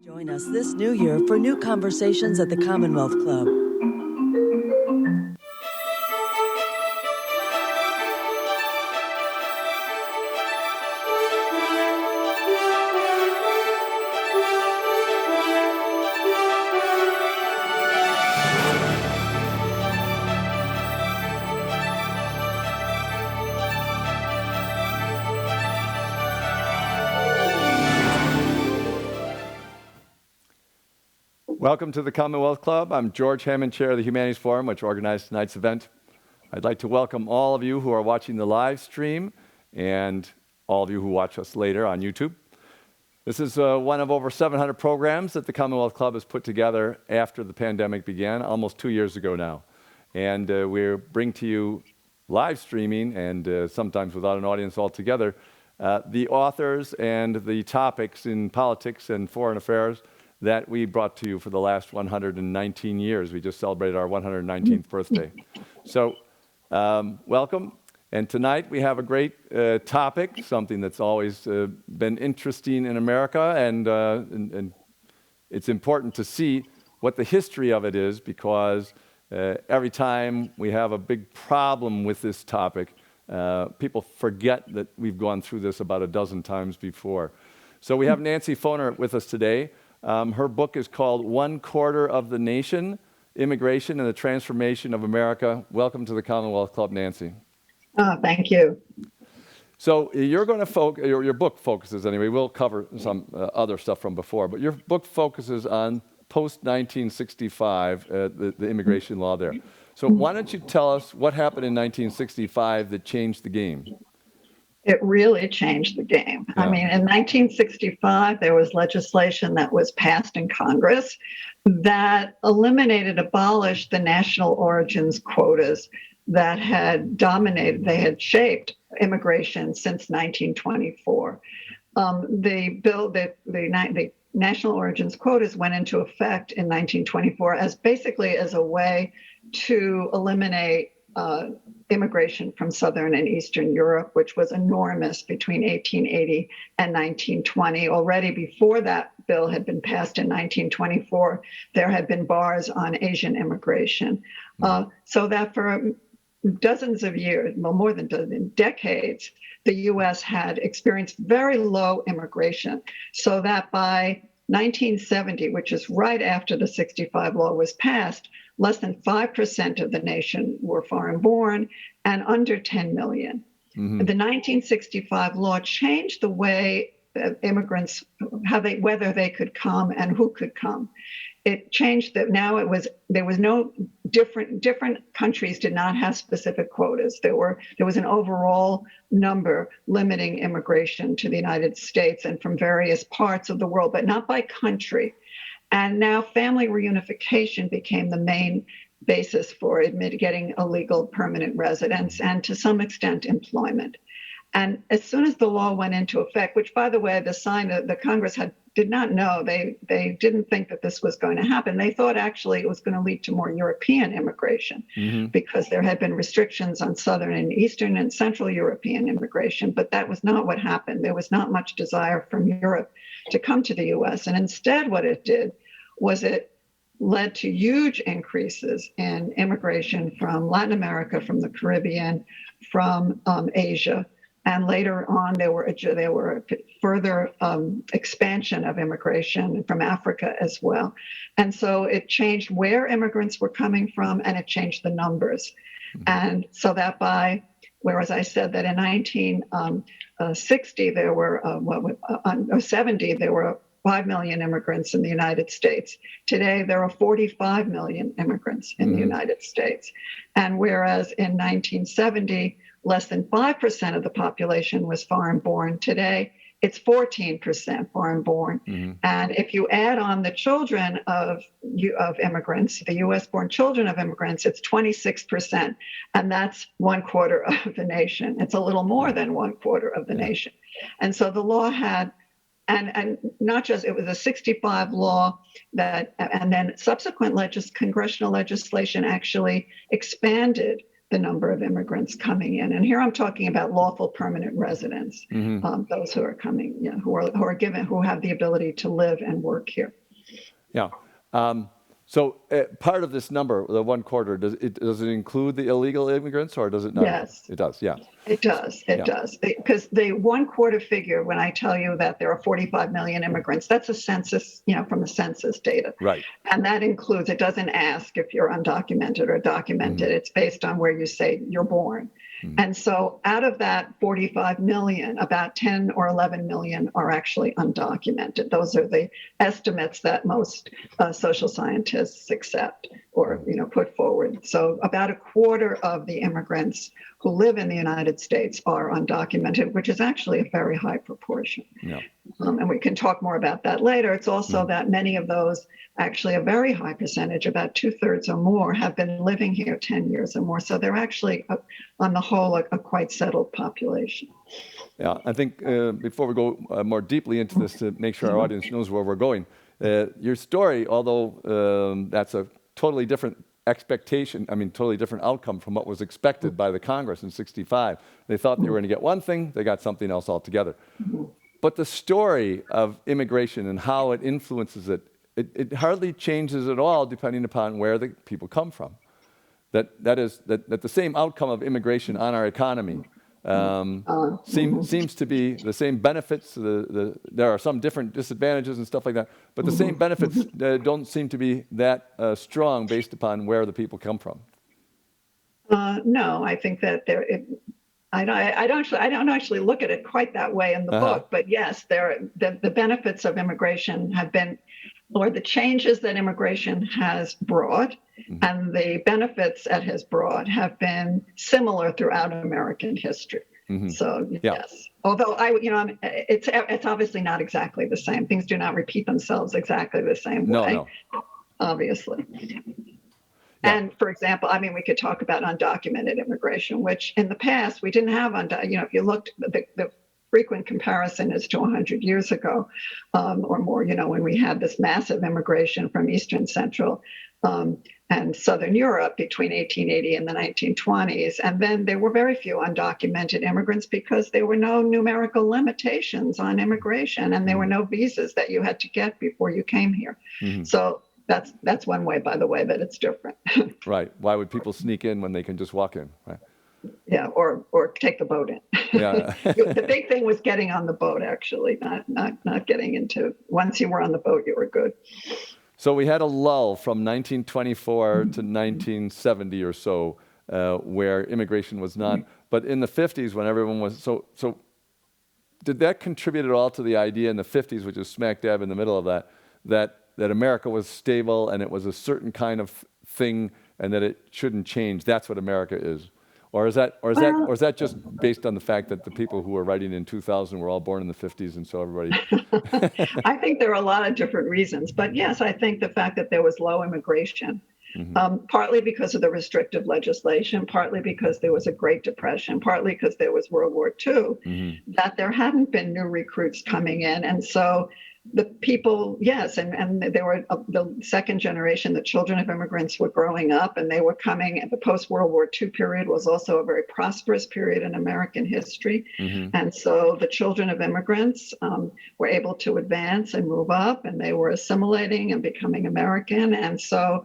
Join us this new year for new conversations at the Commonwealth Club. Welcome to the Commonwealth Club. I'm George Hammond, Chair of the Humanities Forum, which organized tonight's event. I'd like to welcome all of you who are watching the live stream and all of you who watch us later on YouTube. This is one of over 700 programs that the Commonwealth Club has put together after the pandemic began, almost 2 years ago now. And we bring to you live streaming and sometimes without an audience altogether, the authors and the topics in politics and foreign affairs that we brought to you for the last 119 years. We just celebrated our 119th birthday. So welcome. And tonight we have a great topic, something that's always been interesting in America, and it's important to see what the history of it is, because every time we have a big problem with this topic, people forget that we've gone through this about a dozen times before. So we have Nancy Foner with us today. Her book is called One Quarter of the Nation, Immigration and the Transformation of America. Welcome to the Commonwealth Club, Nancy. Thank you. So you're going to your book focuses, anyway, we'll cover some other stuff from before, but your book focuses on post-1965, the immigration law there. So why don't you tell us what happened in 1965 that changed the game? It really changed the game. Yeah. I mean, in 1965, there was legislation that was passed in Congress that abolished the national origins quotas that had dominated, they had shaped immigration since 1924. The national origins quotas went into effect in 1924 as a way to eliminate immigration from Southern and Eastern Europe, which was enormous between 1880 and 1920. Already before that bill had been passed in 1924, there had been bars on Asian immigration. So that for dozens of years, well, more than decades, the U.S. had experienced very low immigration, so that by 1970, which is right after the 65 law was passed, less than 5% of the nation were foreign born and under 10 million. Mm-hmm. The 1965 law changed the way immigrants, whether they could come and who could come. It changed that now there was no different countries did not have specific quotas. There was an overall number limiting immigration to the United States and from various parts of the world, but not by country. And now family reunification became the main basis for getting a legal permanent residence and to some extent employment. And as soon as the law went into effect, which by the way, the Congress did not know, they didn't think that this was going to happen. They thought actually it was going to lead to more European immigration, mm-hmm. because there had been restrictions on Southern and Eastern and Central European immigration, but that was not what happened. There was not much desire from Europe to come to the US. And instead what it did was it led to huge increases in immigration from Latin America, from the Caribbean, from Asia. And later on, there were further expansion of immigration from Africa as well. And so it changed where immigrants were coming from, and it changed the numbers. Mm-hmm. And so that whereas I said that in 1960, there were 70, there were 5 million immigrants in the United States. Today, there are 45 million immigrants in, mm-hmm. the United States. And whereas in 1970, less than 5% of the population was foreign born, today it's 14% foreign born. Mm-hmm. And if you add on the children of immigrants, the US born children of immigrants, it's 26%. And that's 1/4 of the nation. It's a little more than 1/4 of the nation. And so the law had, and not just, it was a 65 law and then subsequent congressional legislation actually expanded the number of immigrants coming in. And here I'm talking about lawful permanent residents, those who are coming, who have the ability to live and work here. Yeah. So part of this number, the 1/4, does it include the illegal immigrants, or does it not? Yes. It does, yeah. It does. It does. Because the 1/4 figure, when I tell you that there are 45 million immigrants, that's a census, from the census data. Right. And that includes, it doesn't ask if you're undocumented or documented. It's based on where you say you're born. And so out of that 45 million, about 10 or 11 million are actually undocumented. Those are the estimates that most social scientists accept or put forward. So about 1/4 of the immigrants who live in the United States are undocumented, which is actually a very high proportion. Yeah. And we can talk more about that later. It's also that many of those, actually a very high percentage, about 2/3 or more, have been living here 10 years or more. So they're actually, on the whole, a quite settled population. Yeah, I think before we go more deeply into this, to make sure our audience knows where we're going, your story, although that's a totally different totally different outcome from what was expected by the Congress in '65. They thought they were going to get one thing, they got something else altogether. But the story of immigration and how it influences it hardly changes at all depending upon where the people come from. That the same outcome of immigration on our economy seems to be the same benefits. There are some different disadvantages and stuff like that, but the same benefits don't seem to be that strong based upon where the people come from. No, I think that I don't actually look at it quite that way in the book, but yes, the benefits of immigration have been, or the changes that immigration has brought, and the benefits it has brought have been similar throughout American history. So yes, although it's obviously not exactly the same. Things do not repeat themselves exactly the same way. No. Obviously. Yeah. And for example, we could talk about undocumented immigration, which in the past we didn't have. If you looked, the frequent comparison is to 100 years ago or more, when we had this massive immigration from Eastern, Central, and Southern Europe between 1880 and the 1920s. And then there were very few undocumented immigrants because there were no numerical limitations on immigration, and there were no visas that you had to get before you came here. So that's one way, by the way, that it's different. Right. Why would people sneak in when they can just walk in? Right. Yeah, or take the boat in. Yeah. The big thing was getting on the boat, actually, not getting into. Once you were on the boat, you were good. So we had a lull from 1924 to 1970 or so, where immigration was not. But in the 50s, when everyone was so, did that contribute at all to the idea in the 50s, which is smack dab in the middle of that America was stable and it was a certain kind of thing, and that it shouldn't change? That's what America is. Or is that just based on the fact that the people who were writing in 2000 were all born in the 50s, and so everybody? I think there are a lot of different reasons, but yes, I think the fact that there was low immigration, partly because of the restrictive legislation, partly because there was a Great Depression, partly because there was World War II, that there hadn't been new recruits coming in, and so the people, yes, and there were the second generation, the children of immigrants were growing up, and they were coming. The post-World War II period was also a very prosperous period in American history. And so the children of immigrants were able to advance and move up, and they were assimilating and becoming American. And so,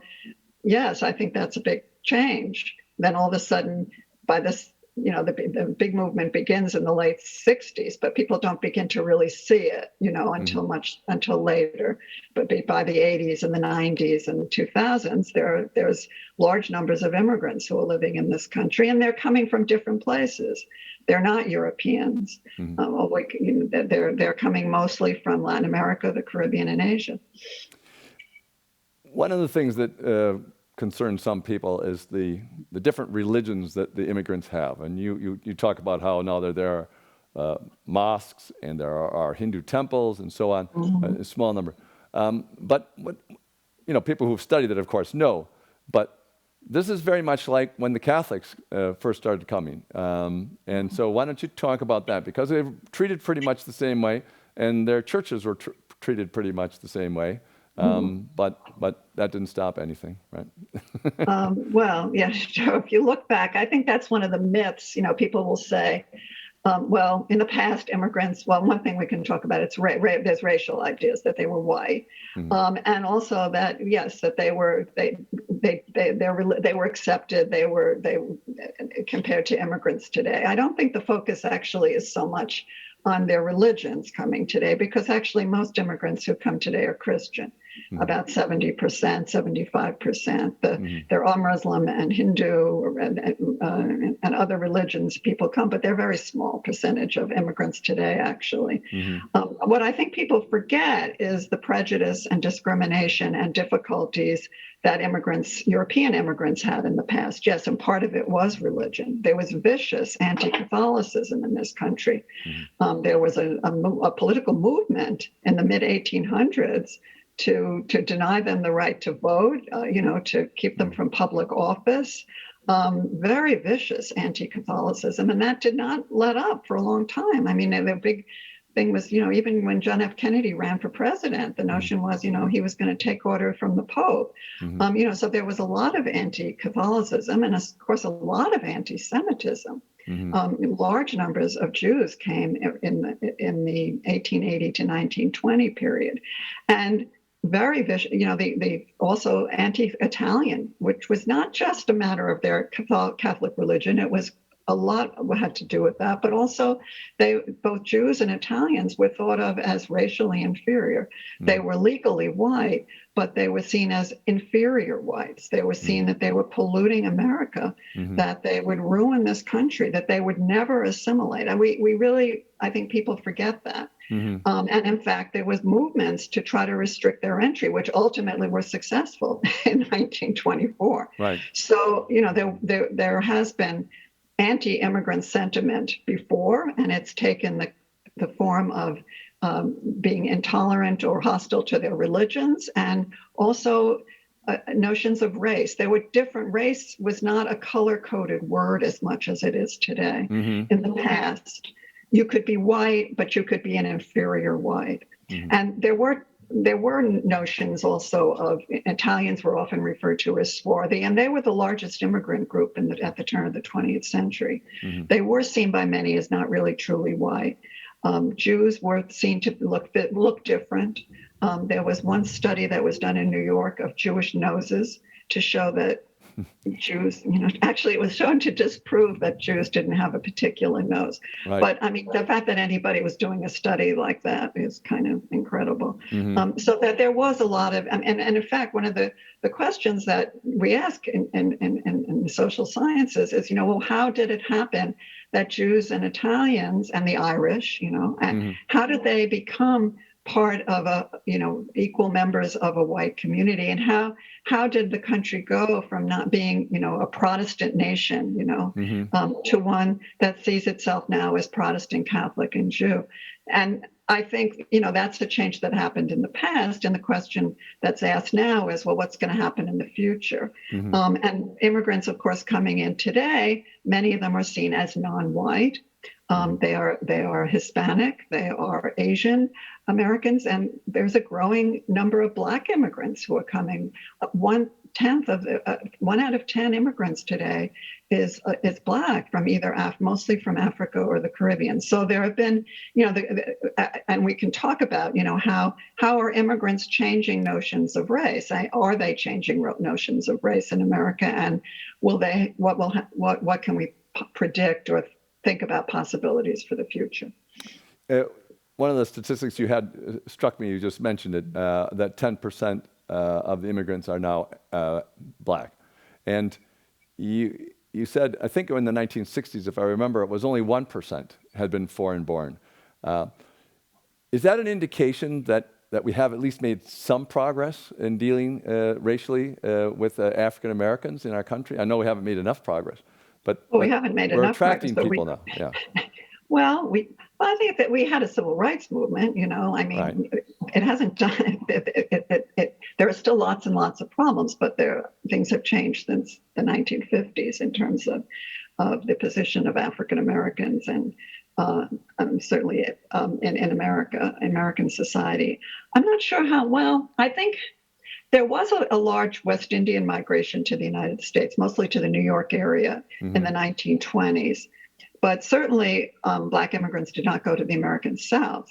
yes, I think that's a big change. Then all of a sudden, by this, the big movement begins in the late 60s, but people don't begin to really see it, until later. But by the 80s and the 90s and the 2000s, there's large numbers of immigrants who are living in this country, and they're coming from different places. They're not Europeans. They're coming mostly from Latin America, the Caribbean, and Asia. One of the things that concern some people is the different religions that the immigrants have. And you talk about how now there are mosques and there are Hindu temples and so on, a small number. But people who've studied it, of course, know. But this is very much like when the Catholics first started coming. And so why don't you talk about that? Because they were treated pretty much the same way, and their churches were treated pretty much the same way. But that didn't stop anything, right? Well, yeah, Joe, if you look back, I think that's one of the myths. People will say, well, in the past, immigrants, well, one thing we can talk about, there's racial ideas that they were white. And also that, yes, that they were accepted, they compared to immigrants today. I don't think the focus actually is so much on their religions coming today, because actually most immigrants who come today are Christian. About 70%, 75%. They're all Muslim and Hindu and other religions people come, but they're a very small percentage of immigrants today, actually. What I think people forget is the prejudice and discrimination and difficulties that European immigrants had in the past. Yes, and part of it was religion. There was vicious anti-Catholicism in this country. There was a political movement in the mid-1800s to deny them the right to vote, to keep them from public office. Very vicious anti-Catholicism, and that did not let up for a long time. I mean, the big thing was, even when John F. Kennedy ran for president, the notion was, he was going to take order from the Pope. So there was a lot of anti-Catholicism and, of course, a lot of anti-Semitism. Large numbers of Jews came in the 1880 to 1920 period, and very vicious, the also anti-Italian, which was not just a matter of their Catholic religion. It was a lot had to do with that, but also both Jews and Italians were thought of as racially inferior. They were legally white, but they were seen as inferior whites. They were seen that they were polluting America, that they would ruin this country, that they would never assimilate. And we really, I think people forget that. And in fact, there was movements to try to restrict their entry, which ultimately were successful in 1924. Right. So, there has been anti-immigrant sentiment before, and it's taken the form of being intolerant or hostile to their religions, and also notions of race. There were different. Race was not a color-coded word as much as it is today. In the past, you could be white, but you could be an inferior white. And there were notions also of Italians were often referred to as swarthy, and they were the largest immigrant group at the turn of the 20th century. They were seen by many as not really truly white. Jews were seen to look different. There was one study that was done in New York of Jewish noses to show that Jews, actually it was shown to disprove that Jews didn't have a particular nose. Right. But I mean, the fact that anybody was doing a study like that is kind of incredible. So that there was a lot of, and in fact, one of the questions that we ask in the social sciences is, well, how did it happen that Jews and Italians and the Irish, and how did they become part of equal members of a white community, and how did the country go from not being, a Protestant nation, to one that sees itself now as Protestant, Catholic, and Jew? And I think, that's a change that happened in the past. And the question that's asked now is, well, what's going to happen in the future? And immigrants, of course, coming in today, many of them are seen as non-white. They are Hispanic, they are Asian Americans, and there's a growing number of Black immigrants who are coming. 1/10 of 1 out of 10 immigrants today is Black, from mostly from Africa or the Caribbean. So there have been, and we can talk about, how are immigrants changing notions of race? Are they changing notions of race in America? And what can we predict or think about possibilities for the future? One of the statistics you had struck me, you just mentioned it, that 10% of the immigrants are now Black. And you said, I think in the 1960s, if I remember, it was only 1% had been foreign born. Is that an indication that we have at least made some progress in dealing racially with African Americans in our country? I know we haven't made enough progress. But we haven't made enough progress. We're attracting people now. Yeah. Well, I think that we had a civil rights movement. I mean, right. It hasn't done. There are still lots and lots of problems, but things have changed since the 1950s in terms of the position of African Americans and certainly in American society. I'm not sure how well. I think there was a large West Indian migration to the United States, mostly to the New York area in the 1920s. But certainly, Black immigrants did not go to the American South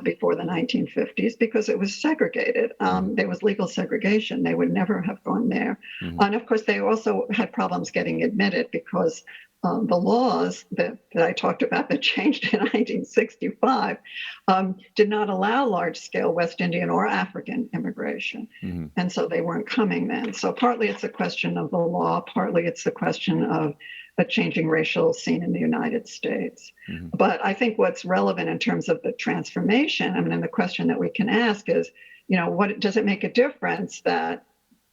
before the 1950s because it was segregated. There was legal segregation. They would never have gone there. And of course, they also had problems getting admitted because the laws that I talked about that changed in 1965 did not allow large-scale West Indian or African immigration. And so they weren't coming then. So partly it's a question of the law, partly it's a question of a changing racial scene in the United States. But I think what's relevant in terms of the transformation, I mean, and the question that we can ask is, what does it make a difference that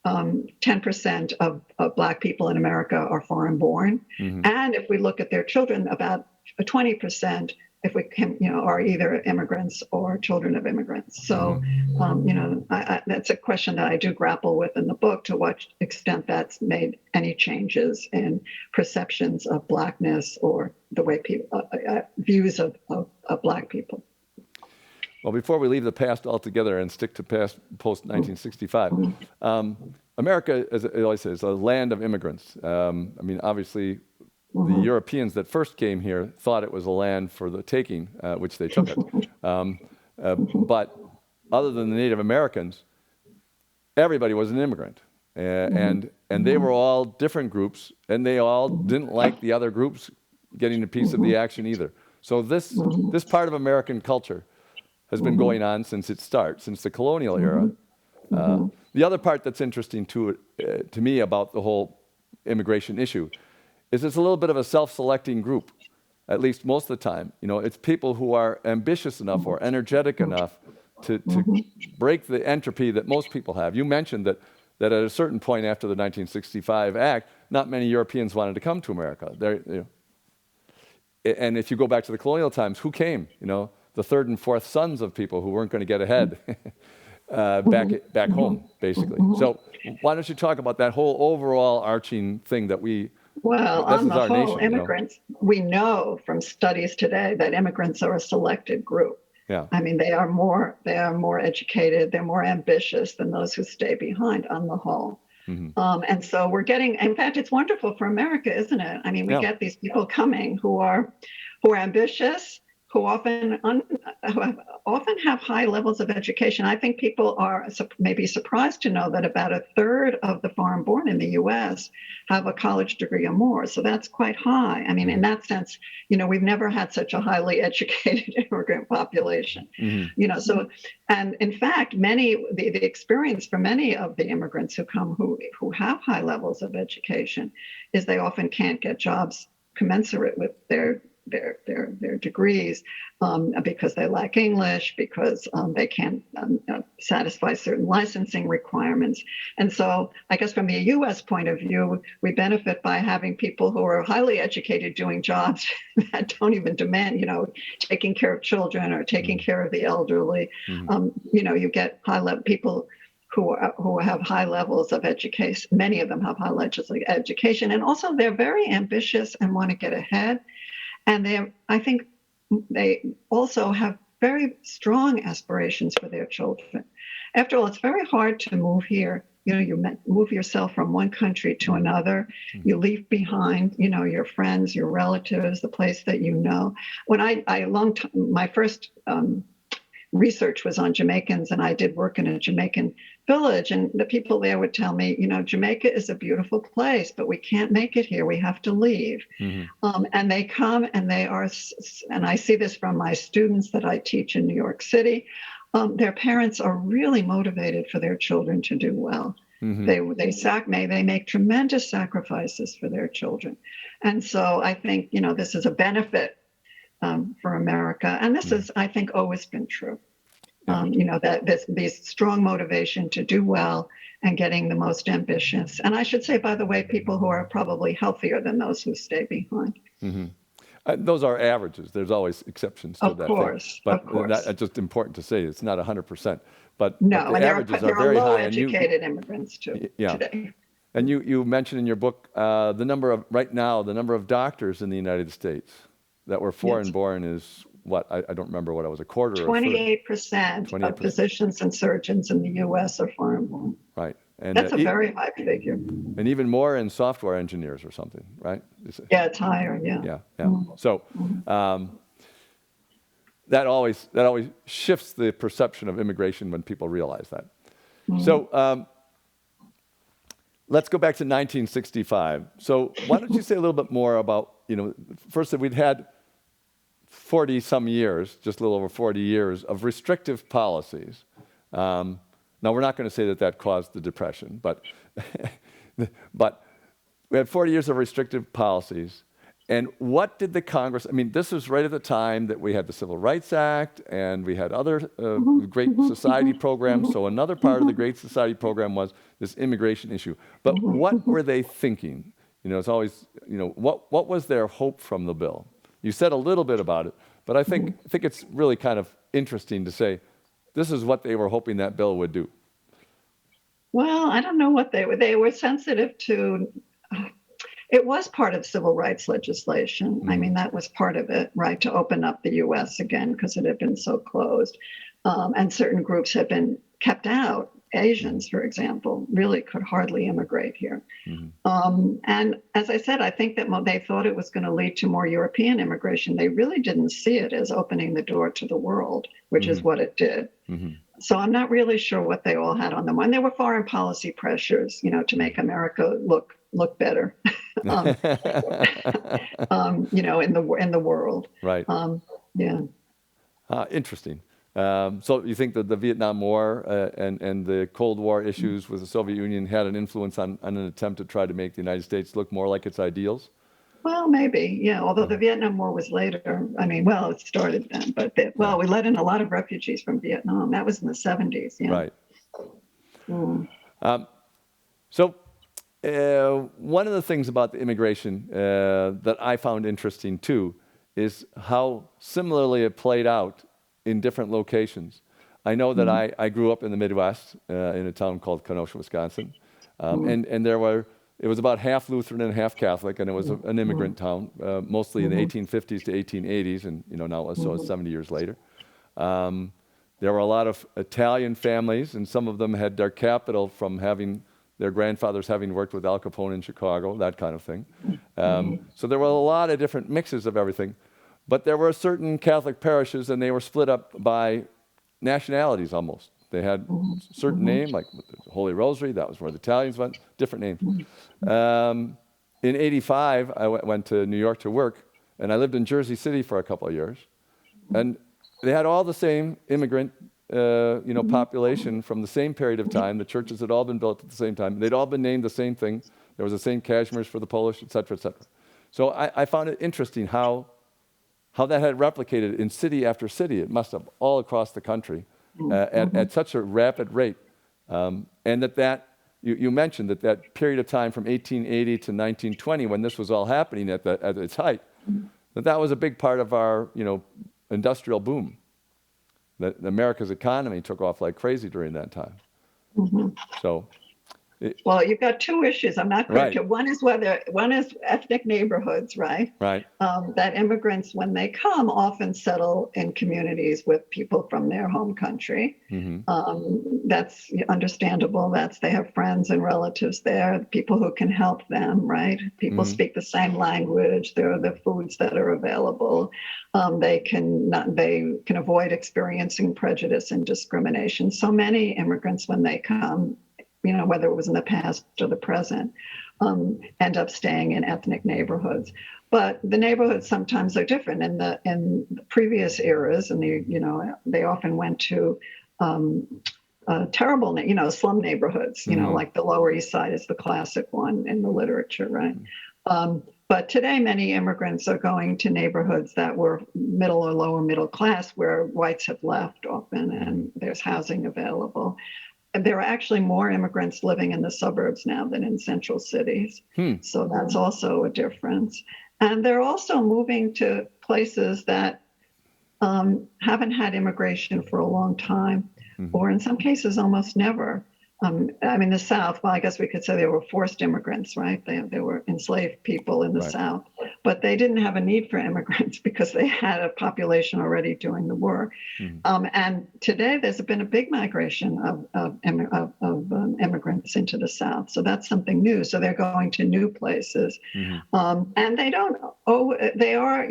10% of Black people in America are foreign born? And if we look at their children, about 20%, if we can, are either immigrants or children of immigrants. So, that's a question that I do grapple with in the book, to what extent that's made any changes in perceptions of Blackness or the way people, views of Black people. Well, before we leave the past altogether and stick to post-1965, America, as I always say, is a land of immigrants. I mean, obviously, the Europeans that first came here thought it was a land for the taking, which they took it. But other than the Native Americans, everybody was an immigrant. And they were all different groups, and they all didn't like the other groups getting a piece of the action either. So this part of American culture has been going on since its start, since the colonial era. The other part that's interesting to me about the whole immigration issue is it's a little bit of a self-selecting group, at least most of the time. It's people who are ambitious enough or energetic enough to break the entropy that most people have. You mentioned that at a certain point after the 1965 Act, not many Europeans wanted to come to America. And if you go back to the colonial times, who came? The third and fourth sons of people who weren't going to get ahead back home, basically. So why don't you talk about that whole overall arching thing that Well, on the whole, immigrants, we know from studies today that immigrants are a selected group. Yeah. I mean, they are more educated, they're more ambitious than those who stay behind on the whole. And so we're getting, in fact, it's wonderful for America, isn't it? I mean, we get these people coming who are ambitious, who often have high levels of education. I think people are maybe surprised to know that about a third of the foreign born in the U.S. have a college degree or more. So that's quite high. I mean, in that sense, we've never had such a highly educated immigrant population. So, and in fact, the experience for many of the immigrants who come who have high levels of education is they often can't get jobs commensurate with their degrees because they lack English, because they can't satisfy certain licensing requirements. And so I guess from the U.S. point of view, we benefit by having people who are highly educated doing jobs that don't even demand, taking care of children or taking care of the elderly. You get high-level people who have high levels of education. Many of them have high levels of education, and also they're very ambitious and want to get ahead. And I think they also have very strong aspirations for their children. After all, it's very hard to move here. You move yourself from one country to another. You leave behind, your friends, your relatives, the place that you know. When my first research was on Jamaicans, and I did work in a Jamaican village, and the people there would tell me, Jamaica is a beautiful place, but we can't make it here. We have to leave. And they come and they are, and I see this from my students that I teach in New York City, their parents are really motivated for their children to do well. They make tremendous sacrifices for their children. And so I think, this is a benefit for America. And this has, I think, always been true. That these strong motivation to do well and getting the most ambitious. And I should say, by the way, people who are probably healthier than those who stay behind. Those are averages. There's always exceptions to that. Of course. That's just important to say. It's not 100%. But the averages are very high. There are low-educated immigrants too today. And you mentioned in your book the number of doctors in the United States. that were foreign-born is what? I don't remember what it was, a quarter or a third. 28% 28%. of physicians and surgeons in the U.S. are foreign-born. Right. And That's a very high figure. and even more in software engineers or something, right? Yeah, it's higher. Yeah. Yeah, yeah. So that always shifts the perception of immigration when people realize that. So let's go back to 1965. So why don't you say a little bit more about, first that we'd had 40 some years, just a little over 40 years of restrictive policies. Now, we're not going to say that caused the Depression, but we had 40 years of restrictive policies. And what did the Congress, this was right at the time that we had the Civil Rights Act and we had other Great Society programs. So another part of the Great Society program was this immigration issue. But what were they thinking? It's always, what was their hope from the bill? You said a little bit about it, but I think it's really kind of interesting to say, this is what they were hoping that bill would do. Well, I don't know what they were sensitive to. It was part of civil rights legislation. That was part of it, right, to open up the U.S. again because it had been so closed. And certain groups had been kept out. Asians, for example, really could hardly immigrate here. And as I said, I think that they thought it was going to lead to more European immigration. They really didn't see it as opening the door to the world, which is what it did. So I'm not really sure what they all had on them. And there were foreign policy pressures, to make America look better, in the world. Right. Yeah. Interesting. So you think that the Vietnam War and the Cold War issues with the Soviet Union had an influence on an attempt to try to make the United States look more like its ideals? Well, maybe, yeah. Although the Vietnam War was later. It started then. But we let in a lot of refugees from Vietnam. That was in the 70s. Yeah. Right. So one of the things about the immigration that I found interesting too is how similarly it played out in different locations. I know that I grew up in the Midwest in a town called Kenosha, Wisconsin, and it was about half Lutheran and half Catholic, and it was an immigrant town, mostly in the 1850s to 1880s, and now it's 70 years later. There were a lot of Italian families, and some of them had their capital from their grandfathers having worked with Al Capone in Chicago, that kind of thing. So there were a lot of different mixes of everything. But there were certain Catholic parishes, and they were split up by nationalities almost. They had a certain name, like the Holy Rosary, that was where the Italians went, different name. In 85, I went to New York to work, and I lived in Jersey City for a couple of years. And they had all the same immigrant population from the same period of time. The churches had all been built at the same time. They'd all been named the same thing. There was the same Kashmirs for the Polish, et cetera, et cetera. So I found it interesting how that had replicated in city after city. It must have all across the country at such a rapid rate. And you mentioned that period of time from 1880 to 1920, when this was all happening at its height, that was a big part of our industrial boom. That America's economy took off like crazy during that time. So. Well, you've got two issues. I'm not going to. One is ethnic neighborhoods, right? Right. That immigrants, when they come, often settle in communities with people from their home country. That's understandable. They have friends and relatives there, people who can help them, right? People speak the same language. There are the foods that are available. They can avoid experiencing prejudice and discrimination. So many immigrants, when they come, whether it was in the past or the present, end up staying in ethnic neighborhoods. But the neighborhoods sometimes are different. In the previous eras, and they often went to terrible, slum neighborhoods. Like the Lower East Side is the classic one in the literature, right? But today, many immigrants are going to neighborhoods that were middle or lower middle class, where whites have left often, and there's housing available. There are actually more immigrants living in the suburbs now than in central cities. So that's also a difference. And they're also moving to places that haven't had immigration for a long time, or in some cases, almost never. The South, well, I guess we could say they were forced immigrants, right? They were enslaved people in the South. but they didn't have a need for immigrants because they had a population already doing the work. And today there's been a big migration of immigrants into the South. So that's something new. So they're going to new places. And they are,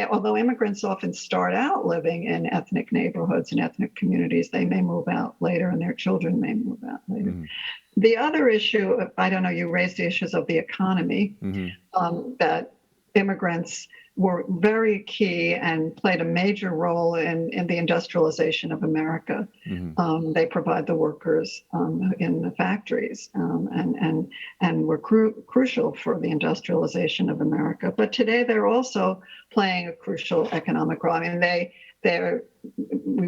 although immigrants often start out living in ethnic neighborhoods and ethnic communities, they may move out later and their children may move out later. The other issue, I don't know, you raised the issues of the economy, that immigrants were very key and played a major role in the industrialization of America. They provide the workers in the factories and were crucial for the industrialization of America. But today they're also playing a crucial economic role. I mean,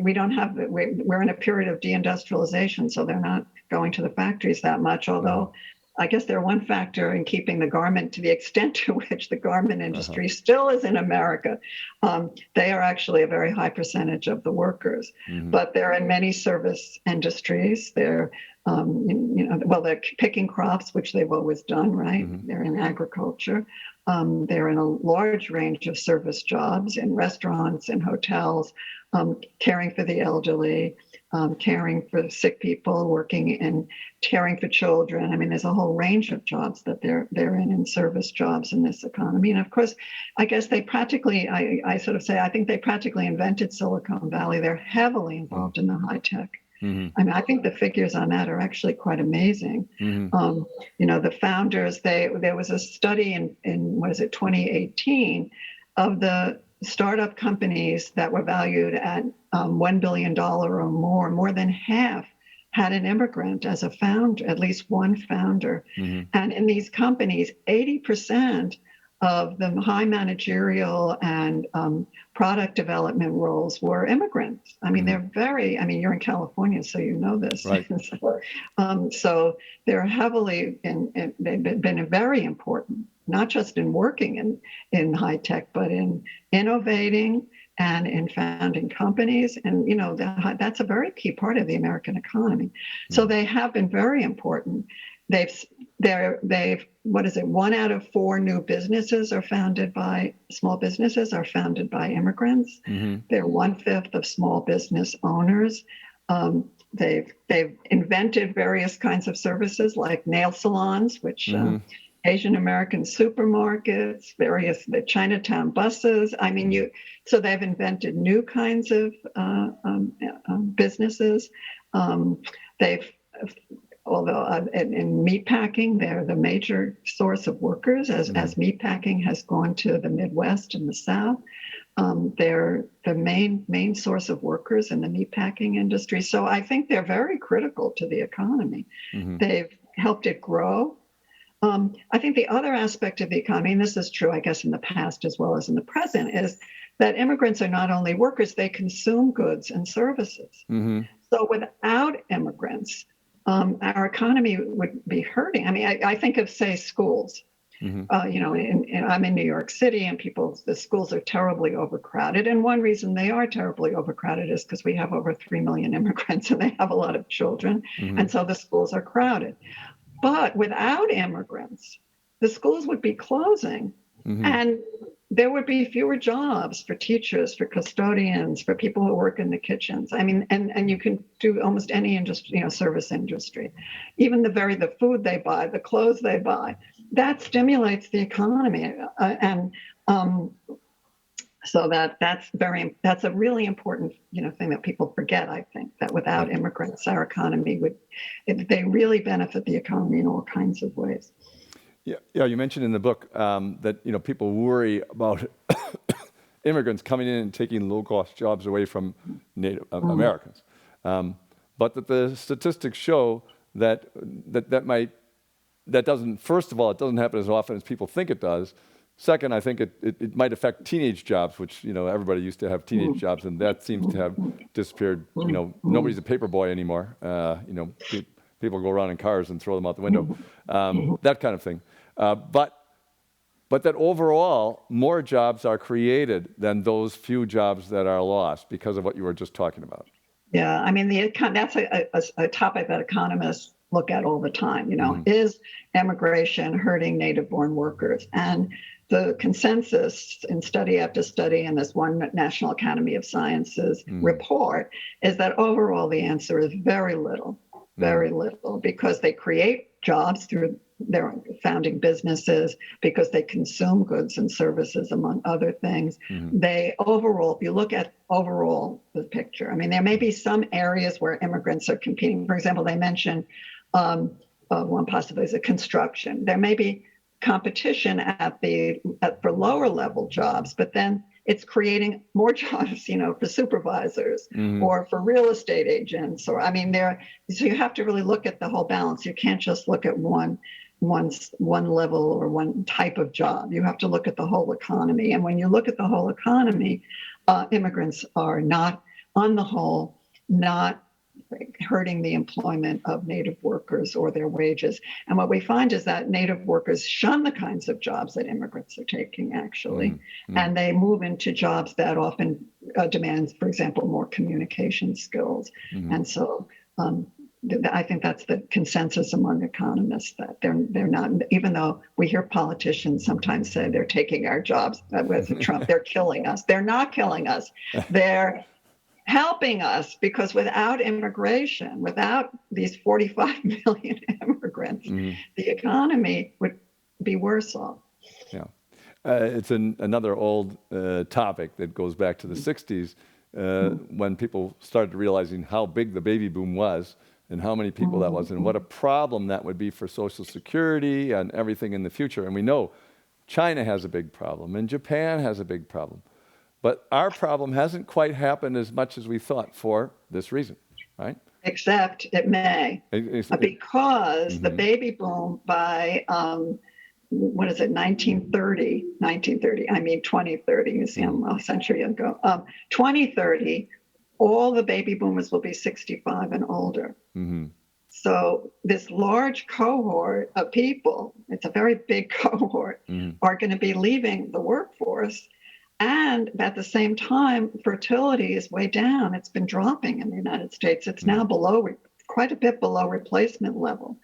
we don't have, we're in a period of deindustrialization, so they're not going to the factories that much, although I guess they're one factor in keeping the garment, to the extent to which the garment industry still is in America. They are actually a very high percentage of the workers, but they're in many service industries. They're, they're picking crops, which they've always done, right? They're in agriculture. They're in a large range of service jobs in restaurants and hotels, caring for the elderly, caring for sick people, working in caring for children. I mean, there's a whole range of jobs that they're in service jobs in this economy. And of course, I guess they practically, I sort of say, I think they practically invented Silicon Valley. They're heavily involved in the high tech. I mean, I think the figures on that are actually quite amazing. The founders, there was a study in 2018 of the startup companies that were valued at $1 billion or more than half had an immigrant as a founder, at least one founder. And in these companies, 80% of the high managerial and product development roles were immigrants. I mean, you're in California, so you know this. Right. So they're heavily, they've been very important, not just in working in high tech, but in innovating and in founding companies. And, that's a very key part of the American economy. So they have been very important. What is it? 1 out of 4 new businesses are founded by small businesses are founded by immigrants. They're 1/5 of small business owners. They've invented various kinds of services like nail salons, which Asian American supermarkets, the Chinatown buses. I mean, so they've invented new kinds of businesses. Although in meatpacking, they're the major source of workers as meatpacking has gone to the Midwest and the South. They're the main source of workers in the meatpacking industry. So I think they're very critical to the economy. They've helped it grow. I think the other aspect of the economy, and this is true, I guess, in the past as well as in the present, is that immigrants are not only workers, they consume goods and services. So without immigrants, our economy would be hurting. I mean, I think of, say, schools. I'm in New York City, and the schools are terribly overcrowded. And one reason they are terribly overcrowded is because we have over 3 million immigrants, and they have a lot of children. And so the schools are crowded. But without immigrants, the schools would be closing, and there would be fewer jobs for teachers, for custodians, for people who work in the kitchens. I mean, and you can do almost any industry, service industry, even the food they buy, the clothes they buy, that stimulates the economy. So that's a really important, thing that people forget. I think that without immigrants, our economy they really benefit the economy in all kinds of ways. Yeah. You mentioned in the book that people worry about immigrants coming in and taking low-cost jobs away from Native Americans, but that the statistics show that doesn't. First of all, it doesn't happen as often as people think it does. Second, I think it might affect teenage jobs, which everybody used to have teenage jobs, and that seems to have disappeared. Nobody's a paper boy anymore. People go around in cars and throw them out the window, that kind of thing. But that overall, more jobs are created than those few jobs that are lost because of what you were just talking about. Yeah, I mean, that's a topic that economists look at all the time. Is immigration hurting native-born workers? And the consensus in study after study in this one National Academy of Sciences report is that overall the answer is very little, because they create jobs through their founding businesses, because they consume goods and services, among other things. They overall, if you look at overall the picture, I mean, there may be some areas where immigrants are competing. For example, they mentioned one possibility is a construction. There may be competition for lower level jobs, but then it's creating more jobs, for supervisors or for real estate agents, so you have to really look at the whole balance. You can't just look at one level or one type of job. You have to look at the whole economy. And when you look at the whole economy, immigrants are not, on the whole, not hurting the employment of native workers or their wages. And what we find is that native workers shun the kinds of jobs that immigrants are taking, actually, and they move into jobs that often demand, for example, more communication skills. And so I think that's the consensus among economists, that they're not, even though we hear politicians sometimes say they're taking our jobs with Trump, they're killing us. They're not killing us. They're helping us, because without immigration, without these 45 million immigrants, the economy would be worse off. Yeah. It's another old topic that goes back to the 60s, when people started realizing how big the baby boom was and how many people that was and what a problem that would be for Social Security and everything in the future. And we know China has a big problem and Japan has a big problem. But our problem hasn't quite happened as much as we thought for this reason, right? Except it may, because the baby boom by, 1930, 2030, you see, I'm a century ago. 2030, all the baby boomers will be 65 and older. So this large cohort of people, it's a very big cohort, are going to be leaving the workforce. And at the same time, fertility is way down. It's been dropping in the United States. It's now quite a bit below replacement level.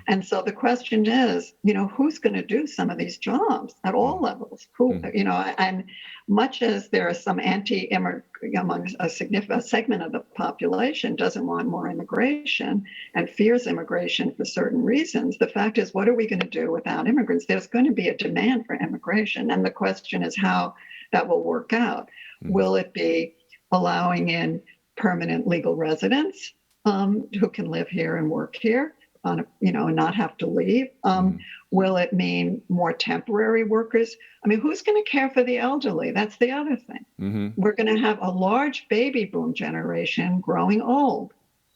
And so the question is, who's going to do some of these jobs at all levels? And much as there are some among a significant segment of the population doesn't want more immigration and fears immigration for certain reasons, the fact is, what are we going to do without immigrants? There's going to be a demand for immigration. And the question is how that will work out. Will it be allowing in permanent legal residents who can live here and work here, and not have to leave? Will it mean more temporary workers? I mean, who's going to care for the elderly? That's the other thing. We're going to have a large baby boom generation growing old.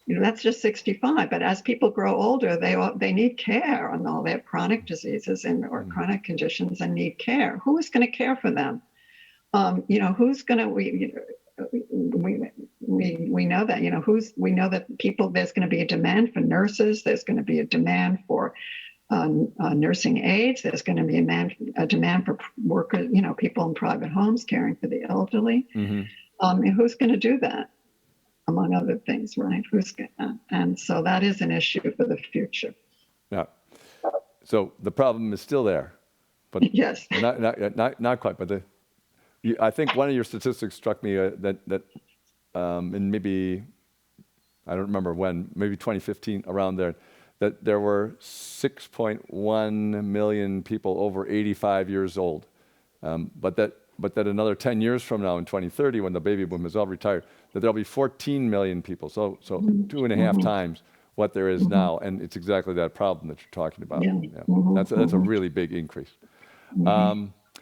That's just 65. But as people grow older, they need care, and all they have chronic diseases or chronic conditions and need care. Who is going to care for them? Who's going to, we know that, we know that there's going to be a demand for nurses. There's going to be a demand for nursing aides. There's going to be a demand for workers, people in private homes caring for the elderly. Who's going to do that, among other things, right? And so that is an issue for the future. Yeah. So the problem is still there, but yes, not quite. But I think one of your statistics struck me that in maybe, I don't remember when, maybe 2015, around there, that there were 6.1 million people over 85 years old. But that another 10 years from now, in 2030, when the baby boom is all retired, that there'll be 14 million people. So 2.5 times what there is now. And it's exactly that problem that you're talking about. That's a really big increase.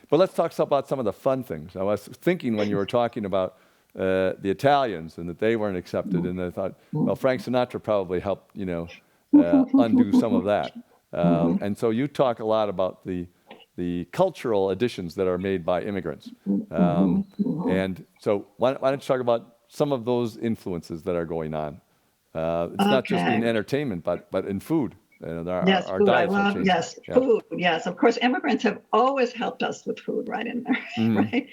But let's talk about some of the fun things. I was thinking when you were talking about the Italians and that they weren't accepted, and I thought, well, Frank Sinatra probably helped, undo some of that. And so you talk a lot about the cultural additions that are made by immigrants. And so why don't you talk about some of those influences that are going on? It's not just in entertainment, but in food. Yes, food. I love, food. Yes, of course, immigrants have always helped us with food, right in there, right?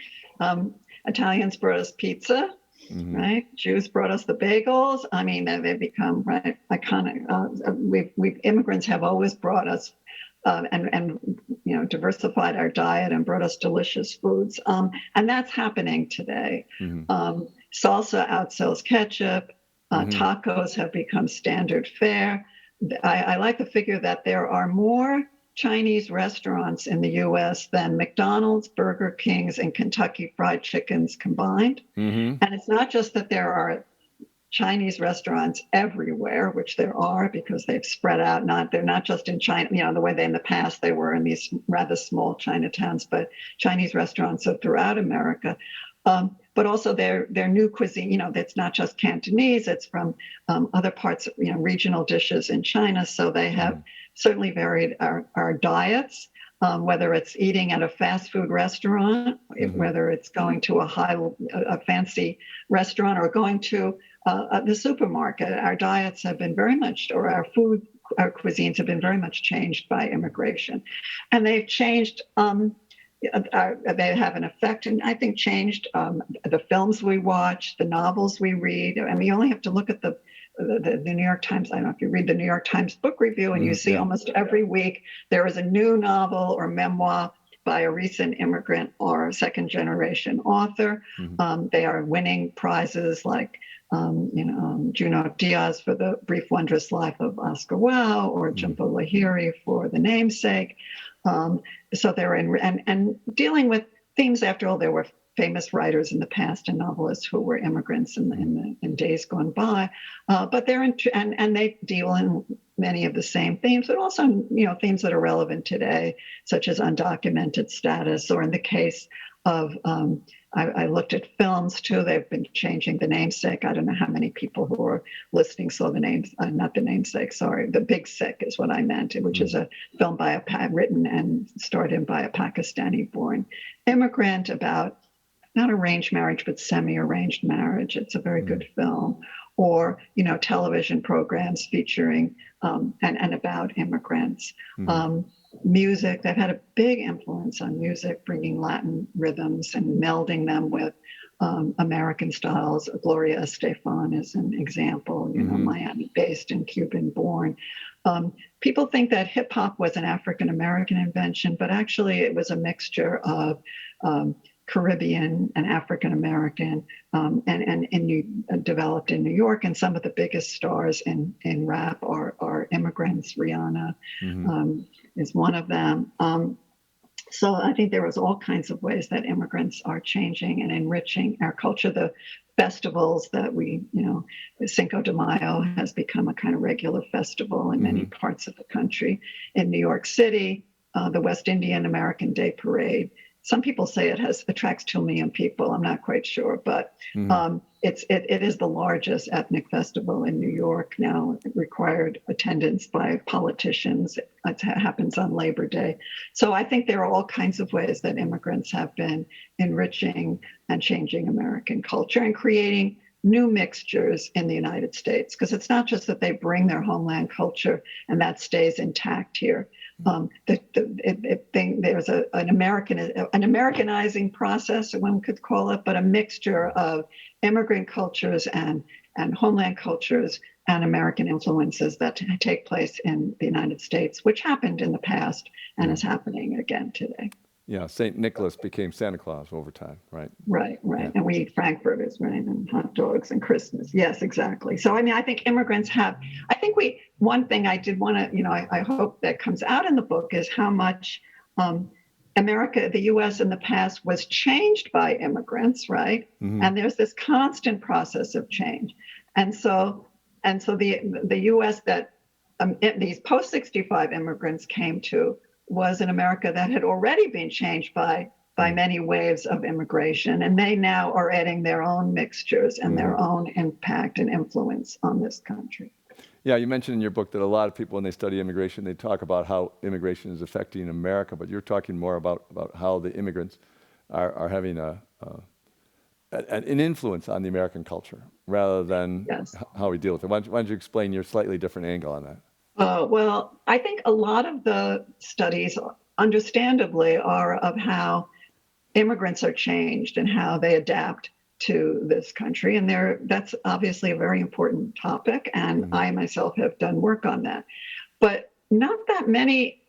Italians brought us pizza, right? Jews brought us the bagels. I mean, they've become iconic. Immigrants have always brought us, and diversified our diet and brought us delicious foods. And that's happening today. Salsa outsells ketchup. Tacos have become standard fare. I like the figure that there are more Chinese restaurants in the U.S. than McDonald's, Burger Kings, and Kentucky Fried Chickens combined. And it's not just that there are Chinese restaurants everywhere, which there are because they've spread out. They're not just in China, the way they in the past they were in these rather small Chinatowns, but Chinese restaurants are throughout America. But also their new cuisine, that's not just Cantonese, it's from other parts, regional dishes in China. So they have certainly varied our diets, whether it's eating at a fast food restaurant, whether it's going to a fancy restaurant or going to the supermarket. Our diets have been very much, or our cuisines have been very much changed by immigration. And they've changed, they have an effect, and I think changed the films we watch, the novels we read. I mean, you only have to look at the New York Times. I don't know if you read the New York Times book review, and you see almost every week there is a new novel or memoir by a recent immigrant or second generation author. They are winning prizes like Junot Diaz for The Brief Wondrous Life of Oscar Wilde, or Jhumpa Lahiri for The Namesake. So they're and dealing with themes. After all, there were famous writers in the past and novelists who were immigrants in days gone by, but they're and they deal in many of the same themes, but also themes that are relevant today, such as undocumented status, or in the case of I looked at films too. They've been changing The Namesake. I don't know how many people who are listening saw The Namesake, sorry. The Big Sick is what I meant, which is a film written and starred in by a Pakistani-born immigrant about not arranged marriage, but semi-arranged marriage. It's a very good film. Or, television programs featuring and about immigrants. Music, they've had a big influence on music, bringing Latin rhythms and melding them with American styles. Gloria Estefan is an example, Miami-based and Cuban-born. People think that hip hop was an African-American invention, but actually it was a mixture of Caribbean and African-American, and developed in New York. And some of the biggest stars in rap are immigrants. Rihanna is one of them. So I think there was all kinds of ways that immigrants are changing and enriching our culture. The festivals that Cinco de Mayo has become a kind of regular festival in many parts of the country. In New York City, the West Indian American Day Parade. Some people say it attracts 2 million people. I'm not quite sure, but it is the largest ethnic festival in New York now. It required attendance by politicians. It happens on Labor Day. So I think there are all kinds of ways that immigrants have been enriching and changing American culture and creating new mixtures in the United States. Because it's not just that they bring their homeland culture and that stays intact here. There's an Americanizing process, one could call it, but a mixture of immigrant cultures and homeland cultures and American influences that take place in the United States, which happened in the past and is happening again today. Yeah, St. Nicholas became Santa Claus over time, right? Right. Yeah. And we eat frankfurters, right, and hot dogs and Christmas. Yes, exactly. So, I think immigrants one thing I did want to, I hope that comes out in the book is how much America, the U.S. in the past was changed by immigrants, right? And there's this constant process of change. And so the U.S. that these post-65 immigrants came to was an America that had already been changed by many waves of immigration, and they now are adding their own mixtures and their own impact and influence on this country. Yeah, you mentioned in your book that a lot of people, when they study immigration, they talk about how immigration is affecting America, but you're talking more about how the immigrants are having an influence on the American culture rather than how we deal with it. Why don't you explain your slightly different angle on that? Well, I think a lot of the studies, understandably, are of how immigrants are changed and how they adapt to this country. And that's obviously a very important topic. And I myself have done work on that. But not that many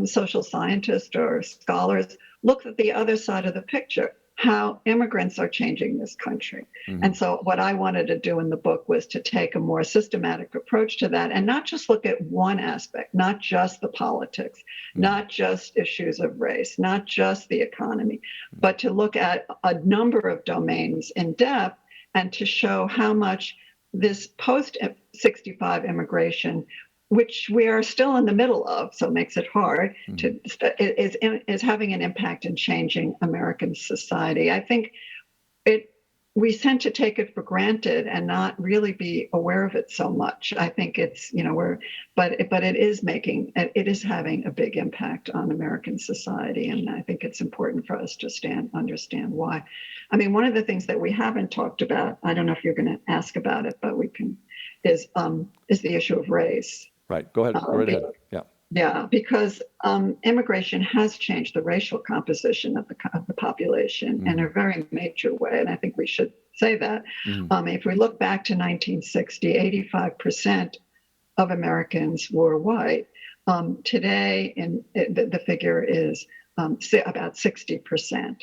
social scientists or scholars look at the other side of the picture, how immigrants are changing this country. And so what I wanted to do in the book was to take a more systematic approach to that and not just look at one aspect, not just the politics, not just issues of race, not just the economy, but to look at a number of domains in depth and to show how much this post 65 immigration, which we are still in the middle of, so it makes it hard, is having an impact in changing American society. I think we tend to take it for granted and not really be aware of it so much. I think it's, but it is having a big impact on American society, and I think it's important for us to understand why. I mean, one of the things that we haven't talked about, I don't know if you're going to ask about it, but we can, is the issue of race. Right. Go ahead. Go right ahead. Yeah. Yeah, because immigration has changed the racial composition of the population in a very major way, and I think we should say that. If we look back to 1960, 85% of Americans were white. Today, the figure is about 60%.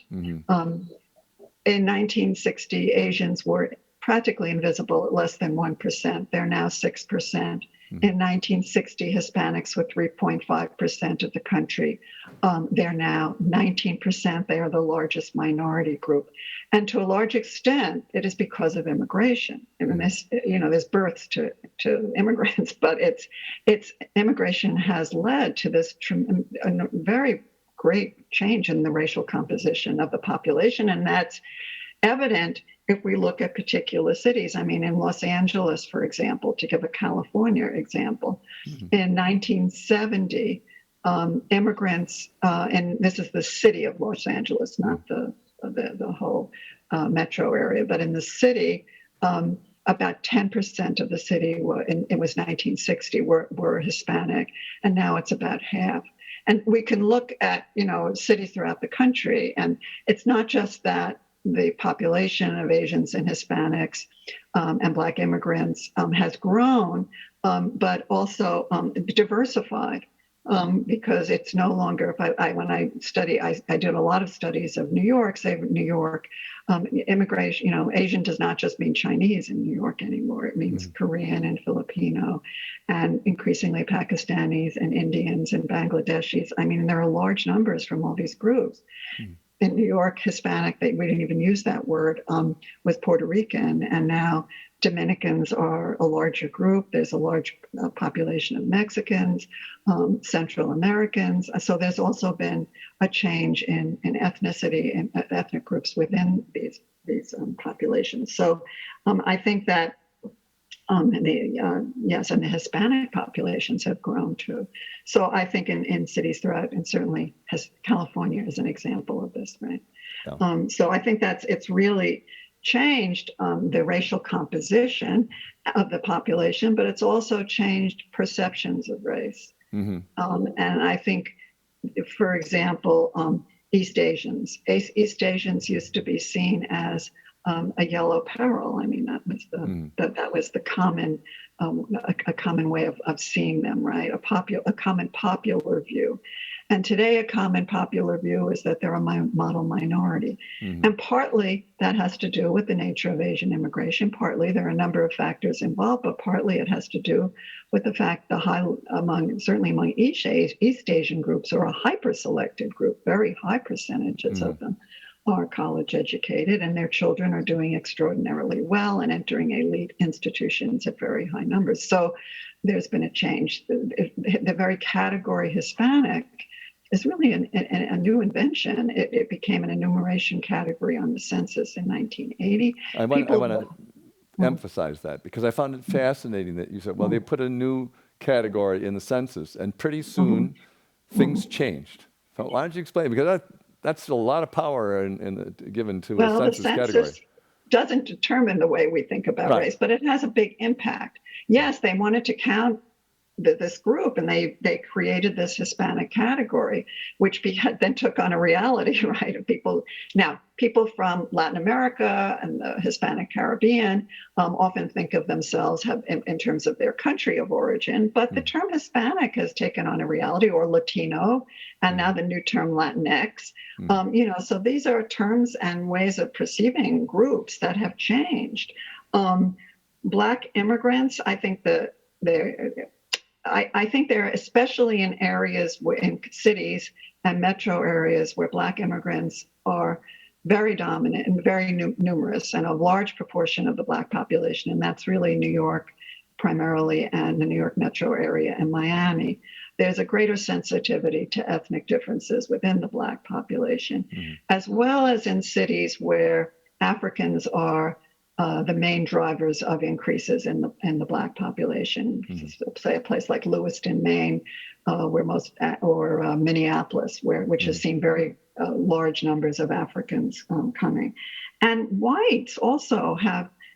In 1960, Asians were practically invisible at less than 1%. They're now 6%. In 1960, Hispanics were 3.5% of the country. They're now 19%. They are the largest minority group. And to a large extent, it is because of immigration. I mean, there's births to immigrants, but it's immigration has led to this very great change in the racial composition of the population. And that's evident if we look at particular cities. I mean, in Los Angeles, for example, to give a California example, in 1970, immigrants, and this is the city of Los Angeles, not the whole metro area, but in the city, about 10% of the city, it was 1960, were Hispanic, and now it's about half. And we can look at, cities throughout the country, and it's not just that the population of Asians and Hispanics and Black immigrants has grown, but also diversified, because it's no longer, when I study, I did a lot of studies of New York, say New York, immigration, Asian does not just mean Chinese in New York anymore. It means Korean and Filipino and increasingly Pakistanis and Indians and Bangladeshis. I mean, there are large numbers from all these groups. In New York, Hispanic, we didn't even use that word, was Puerto Rican, and now Dominicans are a larger group. There's a large population of Mexicans, Central Americans. So there's also been a change in ethnicity and ethnic groups within these populations. So I think that and the Hispanic populations have grown too. So I think in cities throughout, and certainly California is an example of this, right? Yeah. So I think it's really changed the racial composition of the population, but it's also changed perceptions of race. And I think, for example, East Asians used to be seen as a yellow peril. I mean, that was the common a common way of seeing them, right? A common popular view. And today, a common popular view is that they're a model minority. And partly that has to do with the nature of Asian immigration. Partly there are a number of factors involved, but partly it has to do with the fact certainly among East Asian groups are a hyper-selected group. Very high percentages of them are college educated, and their children are doing extraordinarily well and entering elite institutions at very high numbers. So there's been a change. The very category Hispanic is really a new invention. It became an enumeration category on the census in 1980. I want to emphasize that, because I found it fascinating that you said, well, they put a new category in the census, and pretty soon things changed. So why don't you explain? Because that's a lot of power given to a census category. The census doesn't determine the way we think about race, but it has a big impact. Yes, they wanted to count this group, and they created this Hispanic category, which then took on a reality, right? Of people from Latin America and the Hispanic Caribbean often think of themselves in terms of their country of origin, but the term Hispanic has taken on a reality, or Latino, and now the new term Latinx. So these are terms and ways of perceiving groups that have changed. Black immigrants, I think I think they're especially in areas, in cities and metro areas, where Black immigrants are very dominant and very numerous, and a large proportion of the Black population. And that's really New York primarily, and the New York metro area and Miami. There's a greater sensitivity to ethnic differences within the Black population, as well as in cities where Africans are the main drivers of increases in the Black population. Say a place like Lewiston, Maine, or Minneapolis, which has seen very large numbers of Africans coming. And whites also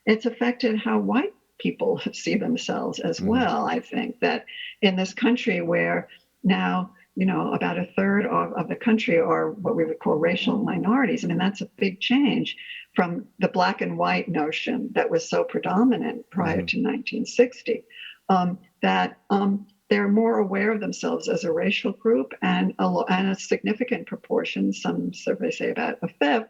it's affected how white people see themselves as well. I think that in this country, where now, about a third of the country are what we would call racial minorities. I mean, that's a big change from the black and white notion that was so predominant prior to 1960, that they're more aware of themselves as a racial group, and a significant proportion, some surveys say about a fifth,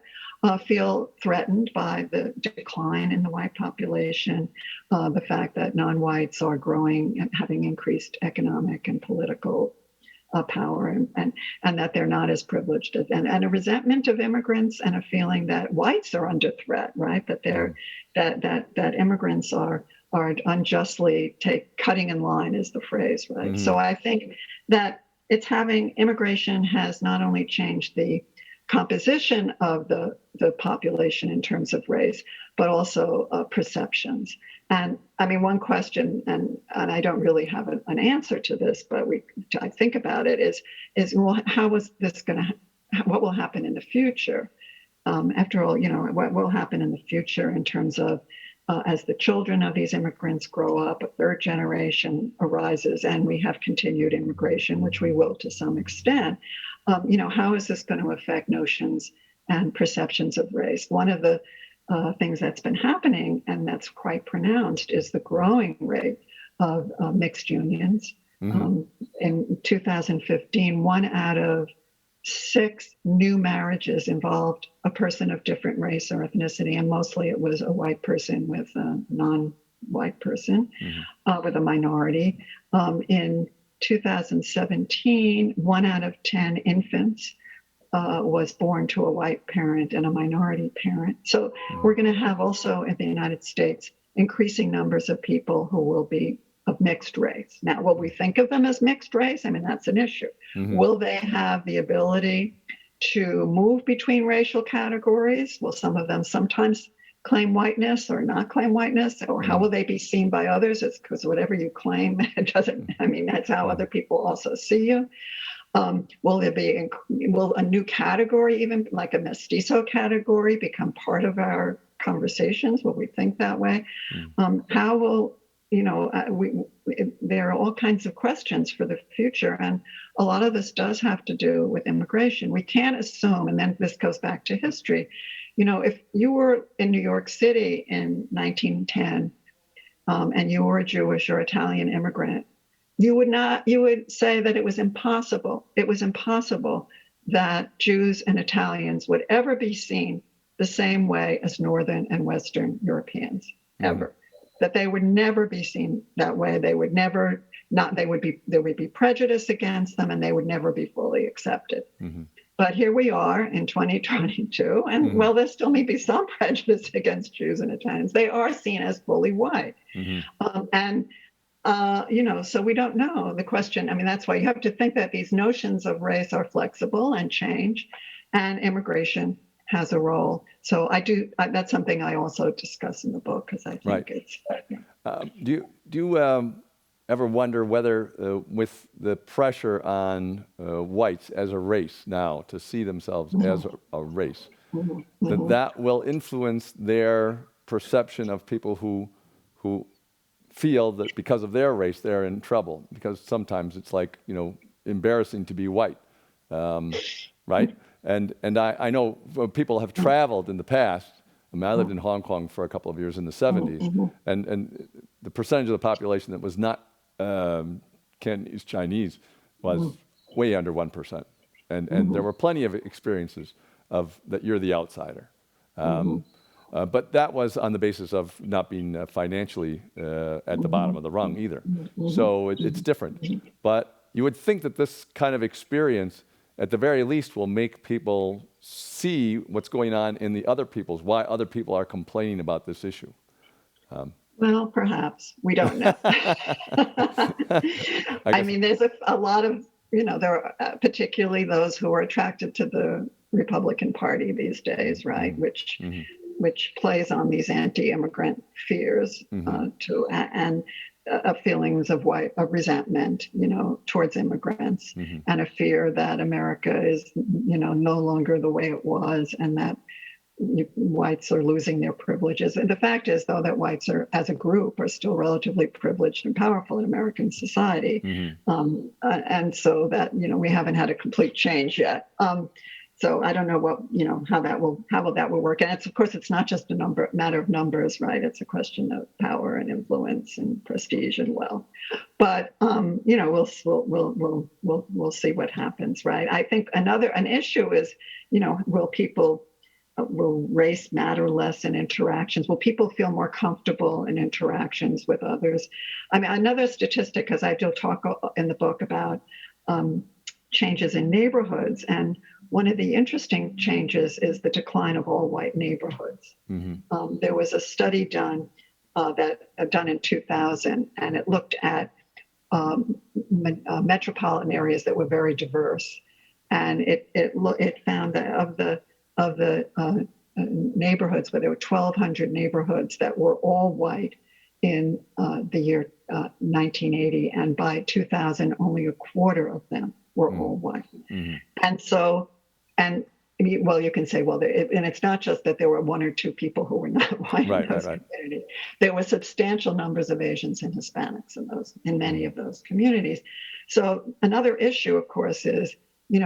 feel threatened by the decline in the white population, the fact that non-whites are growing and having increased economic and political power, and that they're not as privileged, and a resentment of immigrants, and a feeling that whites are under threat, right? That immigrants are unjustly cutting in line, is the phrase, right? So I think that immigration has not only changed the composition of the population in terms of race, but also perceptions. And I mean, one question, and I don't really have an answer to this, but I think about it, is well, how is this what will happen in the future? After all, what will happen in the future in terms of as the children of these immigrants grow up, a third generation arises, and we have continued immigration, which we will to some extent. How is this going to affect notions and perceptions of race? One of the things that's been happening, and that's quite pronounced, is the growing rate of mixed unions. In 2015, 1 out of 6 new marriages involved a person of different race or ethnicity, and mostly it was a white person with a non-white person, with a minority. In 2017, 1 out of 10 infants was born to a white parent and a minority parent. So we're going to have also in the United States increasing numbers of people who will be of mixed race. Now, will we think of them as mixed race? I mean, that's an issue. Will they have the ability to move between racial categories? Will some of them sometimes claim whiteness or not claim whiteness? Or how will they be seen by others? It's because whatever you claim, it doesn't, I mean, that's how other people also see you. Will a new category, even like a mestizo category, become part of our conversations? Will we think that way? How will, there are all kinds of questions for the future. And a lot of this does have to do with immigration. We can't assume, and then this goes back to history, if you were in New York City in 1910 and you were a Jewish or Italian immigrant, you would say that it was impossible. It was impossible that Jews and Italians would ever be seen the same way as Northern and Western Europeans, ever. That they would never be seen that way. There would be prejudice against them, and they would never be fully accepted. But here we are in 2022, and well, there still may be some prejudice against Jews and Italians. They are seen as fully white. So we don't know. The question, I mean, that's why you have to think that these notions of race are flexible and change, and immigration has a role. So that's something I also discuss in the book, because I think it's... Do you ever wonder whether with the pressure on whites as a race now to see themselves as a race, that will influence their perception of people who feel that because of their race, they're in trouble, because sometimes it's like, embarrassing to be white, right? And I know people have traveled in the past. I mean, I lived in Hong Kong for a couple of years in the 70s, and the percentage of the population that was not Cantonese Chinese was way under 1%. And there were plenty of experiences of that you're the outsider. But that was on the basis of not being financially at the bottom of the rung either. So it's different. But you would think that this kind of experience, at the very least, will make people see what's going on in the other people's, why other people are complaining about this issue. Well, perhaps. We don't know. I mean, there's a lot of, there are particularly those who are attracted to the Republican Party these days, right? Which plays on these anti-immigrant fears and feelings of resentment, towards immigrants, and a fear that America is, no longer the way it was, and that whites are losing their privileges. And the fact is, though, that whites are, as a group, are still relatively privileged and powerful in American society, and so that we haven't had a complete change yet. So I don't know what how that will work. And of course it's not just a matter of numbers, right? It's a question of power and influence and prestige and wealth. But we'll see what happens, right? I think an issue is will race matter less in interactions? Will people feel more comfortable in interactions with others? I mean, another statistic, because I do talk in the book about changes in neighborhoods, and one of the interesting changes is the decline of all white neighborhoods. There was a study done in 2000, and it looked at metropolitan areas that were very diverse, and it found that of the neighborhoods, where there were 1,200 neighborhoods that were all white in the year 1980, and by 2000, only a quarter of them were all white. And so, you can say, and it's not just that there were one or two people who were not white in those communities. There were substantial numbers of Asians and Hispanics in many of those communities. So another issue, of course, is,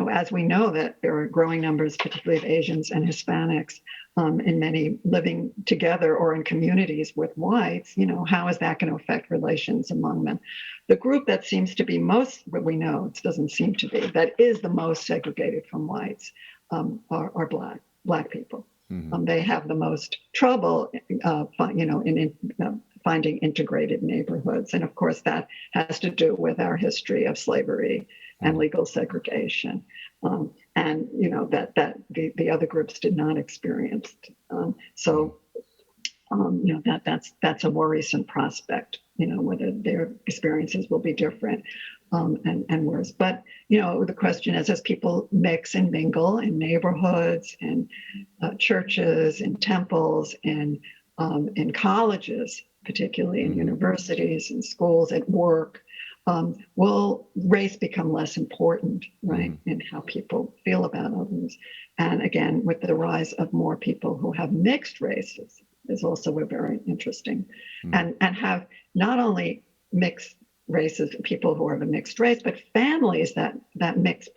as we know that there are growing numbers, particularly of Asians and Hispanics, in many living together or in communities with whites, how is that going to affect relations among them? The group that seems to be most, what we know, it doesn't seem to be, that is the most segregated from whites are Black people. They have the most trouble, in finding integrated neighborhoods. And of course, that has to do with our history of slavery and legal segregation, and that the other groups did not experience. That's a worrisome prospect. Whether their experiences will be different and worse. But the question is, as people mix and mingle in neighborhoods and churches and temples and in colleges, particularly in universities and schools, at work. Will race become less important, right, in how people feel about others? And again, with the rise of more people who have mixed races, is also a very interesting, and have not only mixed races, people who are of a mixed race, but families that mix,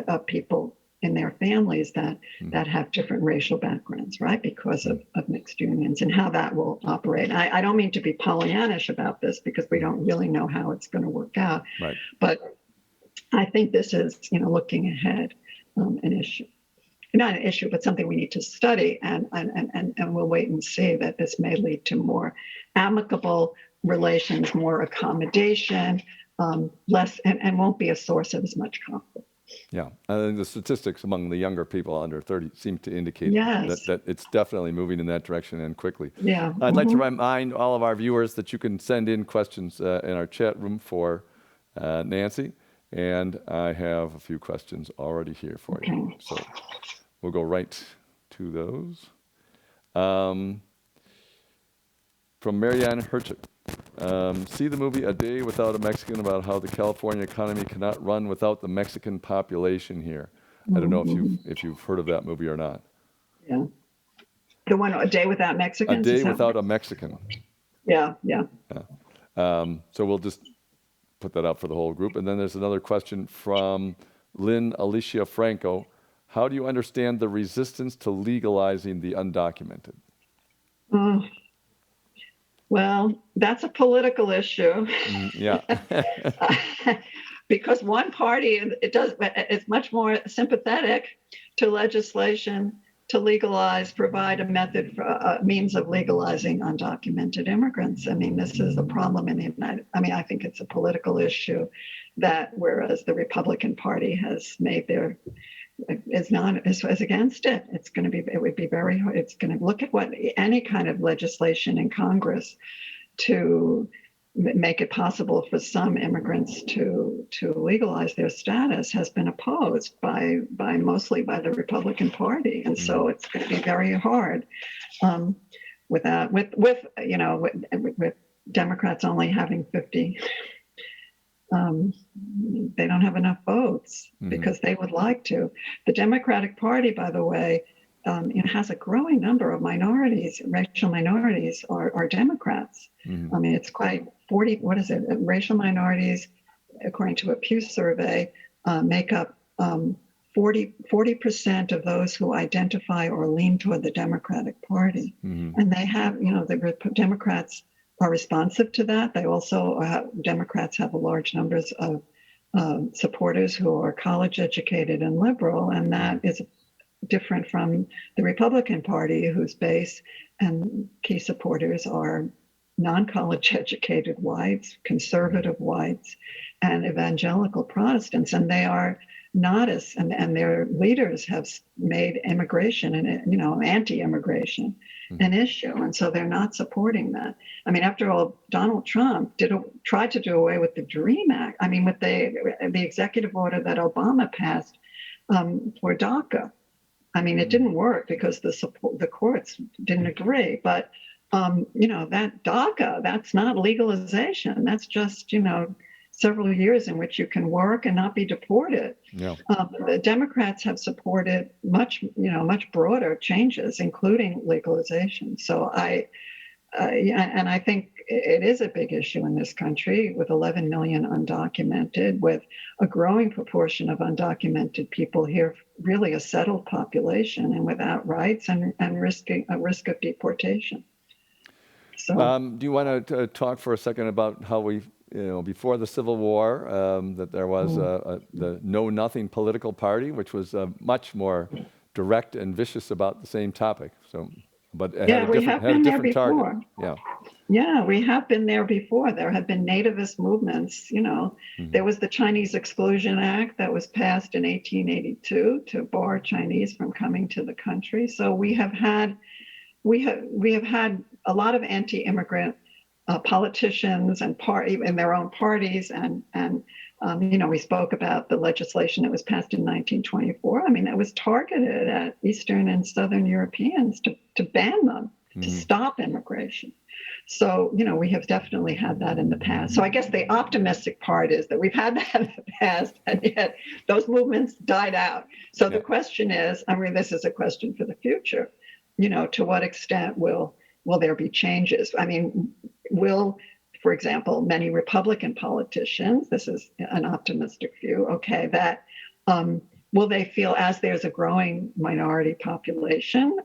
of people in their families that have different racial backgrounds, right, because of mixed unions, and how that will operate. I don't mean to be Pollyannish about this, because we don't really know how it's going to work out. Right. But I think this is, looking ahead, an issue. Not an issue, but something we need to study, and we'll wait and see that this may lead to more amicable relations, more accommodation, less, and won't be a source of as much conflict. Yeah, I think the statistics among the younger people under 30 seem to indicate that it's definitely moving in that direction, and quickly. Yeah. I'd like to remind all of our viewers that you can send in questions in our chat room for Nancy, and I have a few questions already here for you. So we'll go right to those. From Marianne Herchik. See the movie A Day Without a Mexican, about how the California economy cannot run without the Mexican population here. I don't know if you've heard of that movie or not. Yeah. The one, A Day Without Mexicans? A Day Without a Mexican. Yeah. So we'll just put that up for the whole group. And then there's another question from Lynn Alicia Franco. How do you understand the resistance to legalizing the undocumented? Well, that's a political issue. Yeah. Because one party is much more sympathetic to legislation to legalize, provide a method for a means of legalizing undocumented immigrants. I mean, this is a problem in the United. I mean, I think it's a political issue that, whereas the Republican Party has made their is against it. It would be very hard. It's going to look at what any kind of legislation in Congress to make it possible for some immigrants to legalize their status has been opposed by mostly by the Republican Party, and so it's going to be very hard with Democrats only having 50. They don't have enough votes because they would like to. The Democratic Party, by the way, has a growing number of minorities, racial minorities are Democrats. I mean, it's quite 40, what is it? Racial minorities, according to a Pew survey, make up 40% of those who identify or lean toward the Democratic Party. And they have, the Democrats are responsive to that. They also, Democrats have a large numbers of supporters who are college educated and liberal, and that is different from the Republican Party, whose base and key supporters are non-college educated whites, conservative whites, and evangelical Protestants, and they are not as, and their leaders have made immigration and anti-immigration an issue, and so they're not supporting that. I mean, after all, Donald Trump tried to do away with the DREAM Act. I mean, with the executive order that Obama passed for DACA. I mean, it didn't work because the courts didn't agree. But that DACA, that's not legalization. That's just several years in which you can work and not be deported. Yeah. The Democrats have supported much broader changes, including legalization. So I think it is a big issue in this country with 11 million undocumented, with a growing proportion of undocumented people here, really a settled population and without rights and risking a risk of deportation. So, do you want to talk for a second about how we, before the Civil War, that there was the Know Nothing political party, which was much more direct and vicious about the same topic. So, but it had a different target. Yeah, we have been there before. There have been nativist movements. There was the Chinese Exclusion Act that was passed in 1882 to bar Chinese from coming to the country. So we have had a lot of anti-immigrant politicians and in their own parties, and we spoke about the legislation that was passed in 1924. I mean, that was targeted at Eastern and Southern Europeans to ban them, to stop immigration. So, we have definitely had that in the past. So I guess the optimistic part is that we've had that in the past, and yet those movements died out. So the question is, I mean, this is a question for the future, to what extent will there be changes? I mean, for example, many Republican politicians, this is an optimistic view, that will they feel, as there's a growing minority population,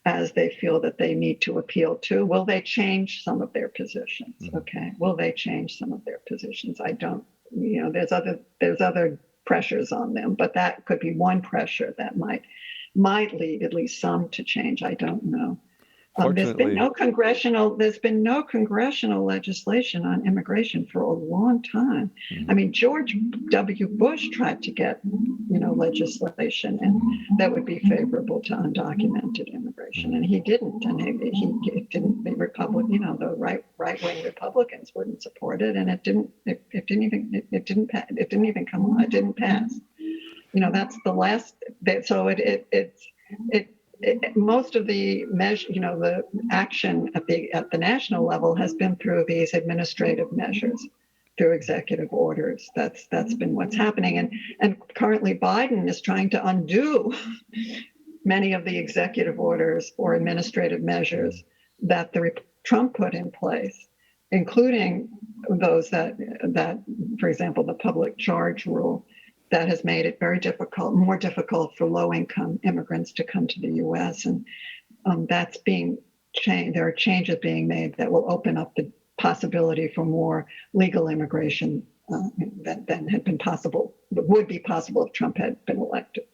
as they feel that they need to appeal to, will they change some of their positions? Will they change some of their positions? I don't, there's other pressures on them, but that could be one pressure that might lead at least some to change. I don't know. There's been no congressional legislation on immigration for a long time. I mean, George W. Bush tried to get, legislation and that would be favorable to undocumented immigration, and he didn't. And he didn't. The the right-wing Republicans wouldn't support it, and it didn't pass. That's the last. So most of the measure, the action at the national level has been through these administrative measures, through executive orders. That's been what's happening, and currently Biden is trying to undo many of the executive orders or administrative measures that Trump put in place. including those that, for example, the public charge rule that has made it very difficult, more difficult for low-income immigrants to come to the U.S. And that's being changed. There are changes being made that will open up the possibility for more legal immigration than had been possible, would be possible if Trump had been elected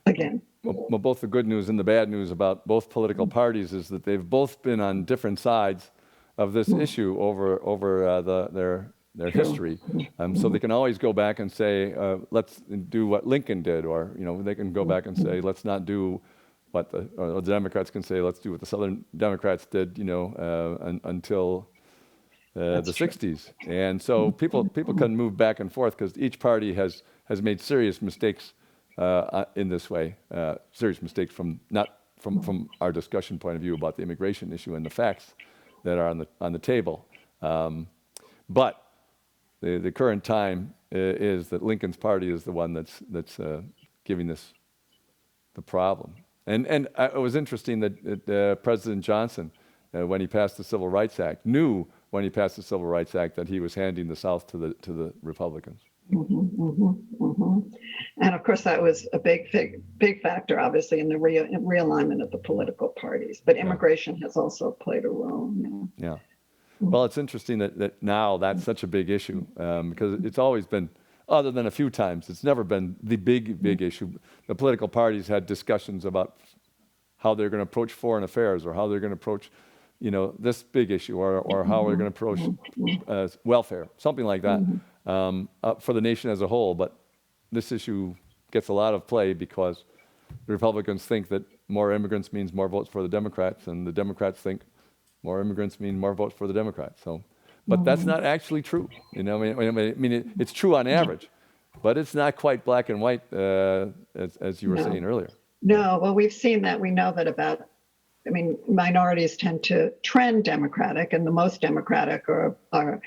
again. Well, both the good news and the bad news about both political parties is that they've both been on different sides of this issue over their history. So they can always go back and say, let's do what Lincoln did, or they can go back and say, let's not do what the Democrats can say, let's do what the Southern Democrats did, until the 60s. And so people can move back and forth because each party has made serious mistakes in this way, serious mistakes from our discussion point of view about the immigration issue and the facts that are on the table. But the current time is that Lincoln's party is the one that's giving this the problem. And it was interesting that President Johnson, when he passed the Civil Rights Act, knew when he passed the Civil Rights Act that he was handing the South to the Republicans. And of course, that was a big factor, obviously, in the realignment of the political parties. But immigration has also played a role. Yeah. Well, it's interesting that now that's such a big issue because it's always been, other than a few times, it's never been the big issue. The political parties had discussions about how they're going to approach foreign affairs or how they're going to approach, this big issue or how we're going to approach welfare, something like that for the nation as a whole. But this issue gets a lot of play because the Republicans think that more immigrants means more votes for the Democrats, and the Democrats think more immigrants mean more votes for the Democrats. So, but that's not actually true. It's true on average, but it's not quite black and white as you were saying earlier. No, well, we've seen that. We know that minorities tend to trend Democratic, and the most Democratic are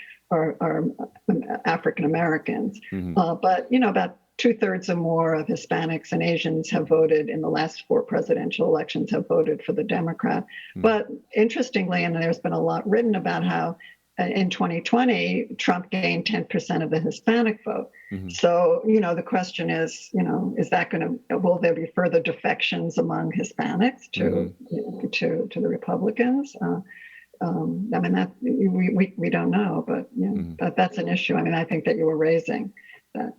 African Americans. But about 2/3 or more of Hispanics and Asians have voted in the last 4 presidential elections, have voted for the Democrat. But interestingly, and there's been a lot written about how in 2020, Trump gained 10% of the Hispanic vote. So, the question is, is that will there be further defections among Hispanics to the Republicans? That we don't know, but that's an issue. I think that you were raising that.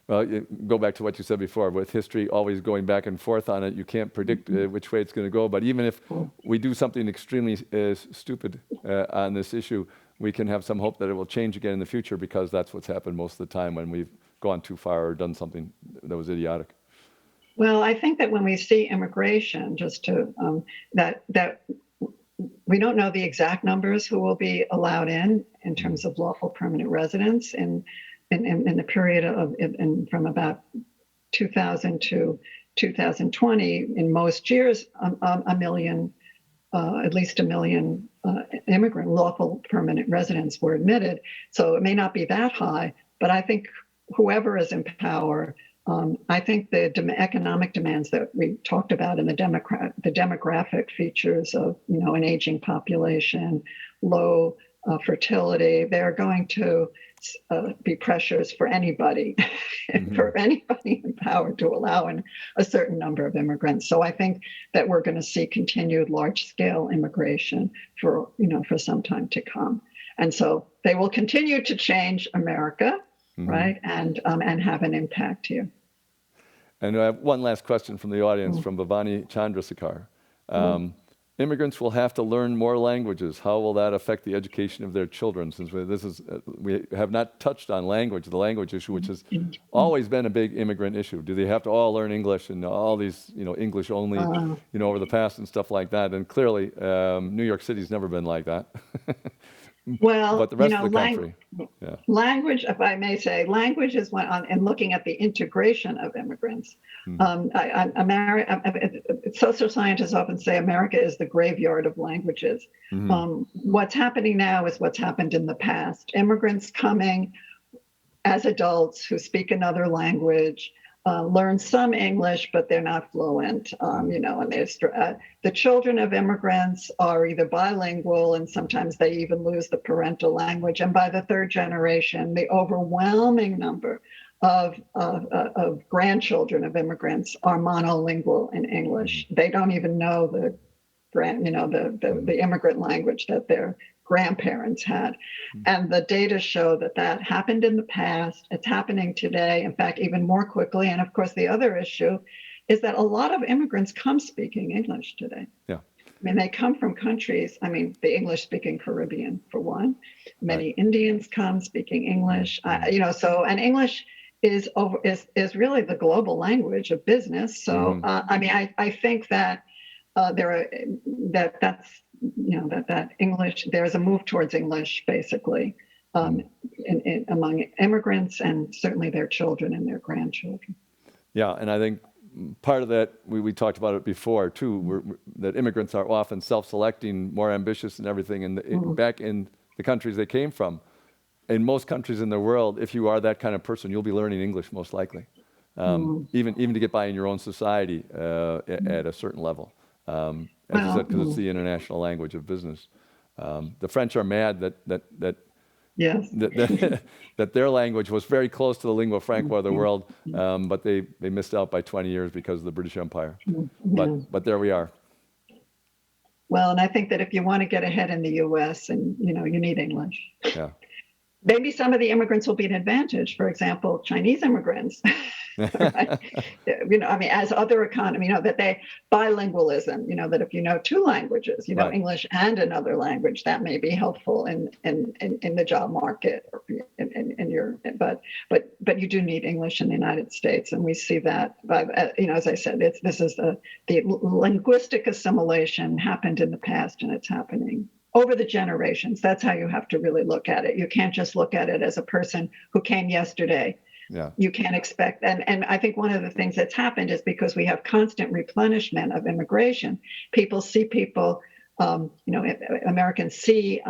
Well, go back to what you said before, with history always going back and forth on it, you can't predict which way it's going to go. But even if we do something extremely stupid on this issue, we can have some hope that it will change again in the future because that's what's happened most of the time when we've gone too far or done something that was idiotic. Well, I think that when we see immigration, just to that we don't know the exact numbers who will be allowed in terms of lawful permanent residents in the period from about 2000 to 2020. In most years, a million, at least a million lawful permanent residents were admitted. So it may not be that high, but I think whoever is in power, I think the economic demands that we talked about in the demographic features of an aging population, low fertility, they're going to be pressures for anybody, for anybody in power to allow in a certain number of immigrants. So I think that we're going to see continued large-scale immigration for some time to come, and so they will continue to change America, right, and have an impact here. And I have one last question from the audience from Bhavani Chandrasekhar. Immigrants will have to learn more languages. How will that affect the education of their children? Since we have not touched on the language issue, which has always been a big immigrant issue. Do they have to all learn English and all these, English only, over the past and stuff like that? And clearly, New York City's never been like that. Well, but the rest of the country. Language, if I may say, language is and looking at the integration of immigrants. Social scientists often say America is the graveyard of languages. What's happening now is what's happened in the past. Immigrants coming as adults who speak another language, learn some English, but they're not fluent. And there's the children of immigrants are either bilingual, and sometimes they even lose the parental language. And by the third generation, the overwhelming number of grandchildren of immigrants are monolingual in English. They don't even know the immigrant language that their grandparents had. And the data show that that happened in the past. It's happening today, in fact, even more quickly. And of course, the other issue is that a lot of immigrants come speaking English today. Yeah. I mean, they come from countries, the English-speaking Caribbean, for one. Many Indians come speaking English, and English is really the global language of business. So, I think that that English, there's a move towards English, basically, among immigrants, and certainly their children and their grandchildren. Yeah, and I think part of that, we talked about it before too, that immigrants are often self-selecting, more ambitious and everything, and back in the countries they came from. In most countries in the world, if you are that kind of person, you'll be learning English most likely, even to get by in your own society at a certain level. As you said, because it's the international language of business. The French are mad that their language was very close to the lingua franca of the world, but they missed out by 20 years because of the British Empire. But there we are. Well, and I think that if you want to get ahead in the U.S., and you need English. Yeah. Maybe some of the immigrants will be an advantage. For example, Chinese immigrants, right? As other economy, that bilingualism, that if you know two languages, Right. English and another language, that may be helpful in the job market. But you do need English in the United States, and we see that. As I said, this is the linguistic assimilation happened in the past, and it's happening over the generations. That's how you have to really look at it. You can't just look at it as a person who came yesterday. Yeah. You can't expect, and I think one of the things that's happened is because we have constant replenishment of immigration, people see people, Americans see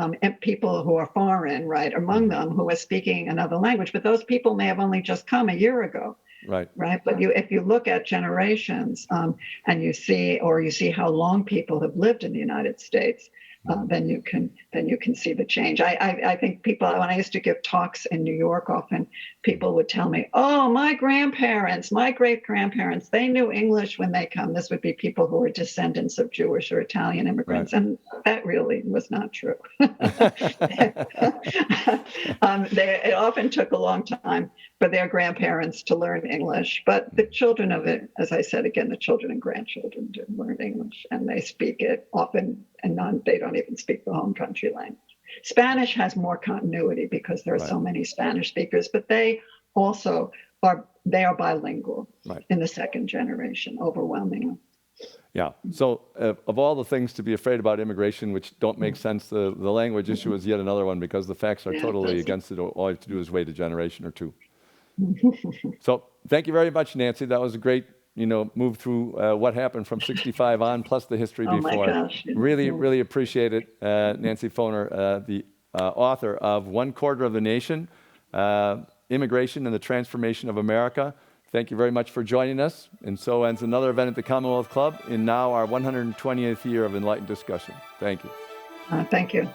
people who are foreign, right, among them who are speaking another language, but those people may have only just come a year ago. Right. But if you look at generations, and you see how long people have lived in the United States, then you can see the change. I think people, when I used to give talks in New York, often people would tell me, "Oh, my grandparents, my great grandparents, they knew English when they come." This would be people who were descendants of Jewish or Italian immigrants, Right. and that really was not true. It often took a long time for their grandparents to learn English, but the children of it, as I said again, the children and grandchildren do learn English, and they speak it often, and they don't even speak the home country language. Spanish has more continuity because there are so many Spanish speakers, but they also are bilingual in the second generation, overwhelmingly. Yeah. So of all the things to be afraid about immigration, which don't make sense, the language issue is yet another one, because the facts are totally against it. All you have to do is wait a generation or two. So thank you very much, Nancy. That was a great, move through what happened from 65 on, plus the history before. My gosh. Really, really appreciate it. Nancy Foner, the author of One Quarter of the Nation, Immigration and the Transformation of America. Thank you very much for joining us. And so ends another event at the Commonwealth Club in now our 120th year of enlightened discussion. Thank you. Thank you.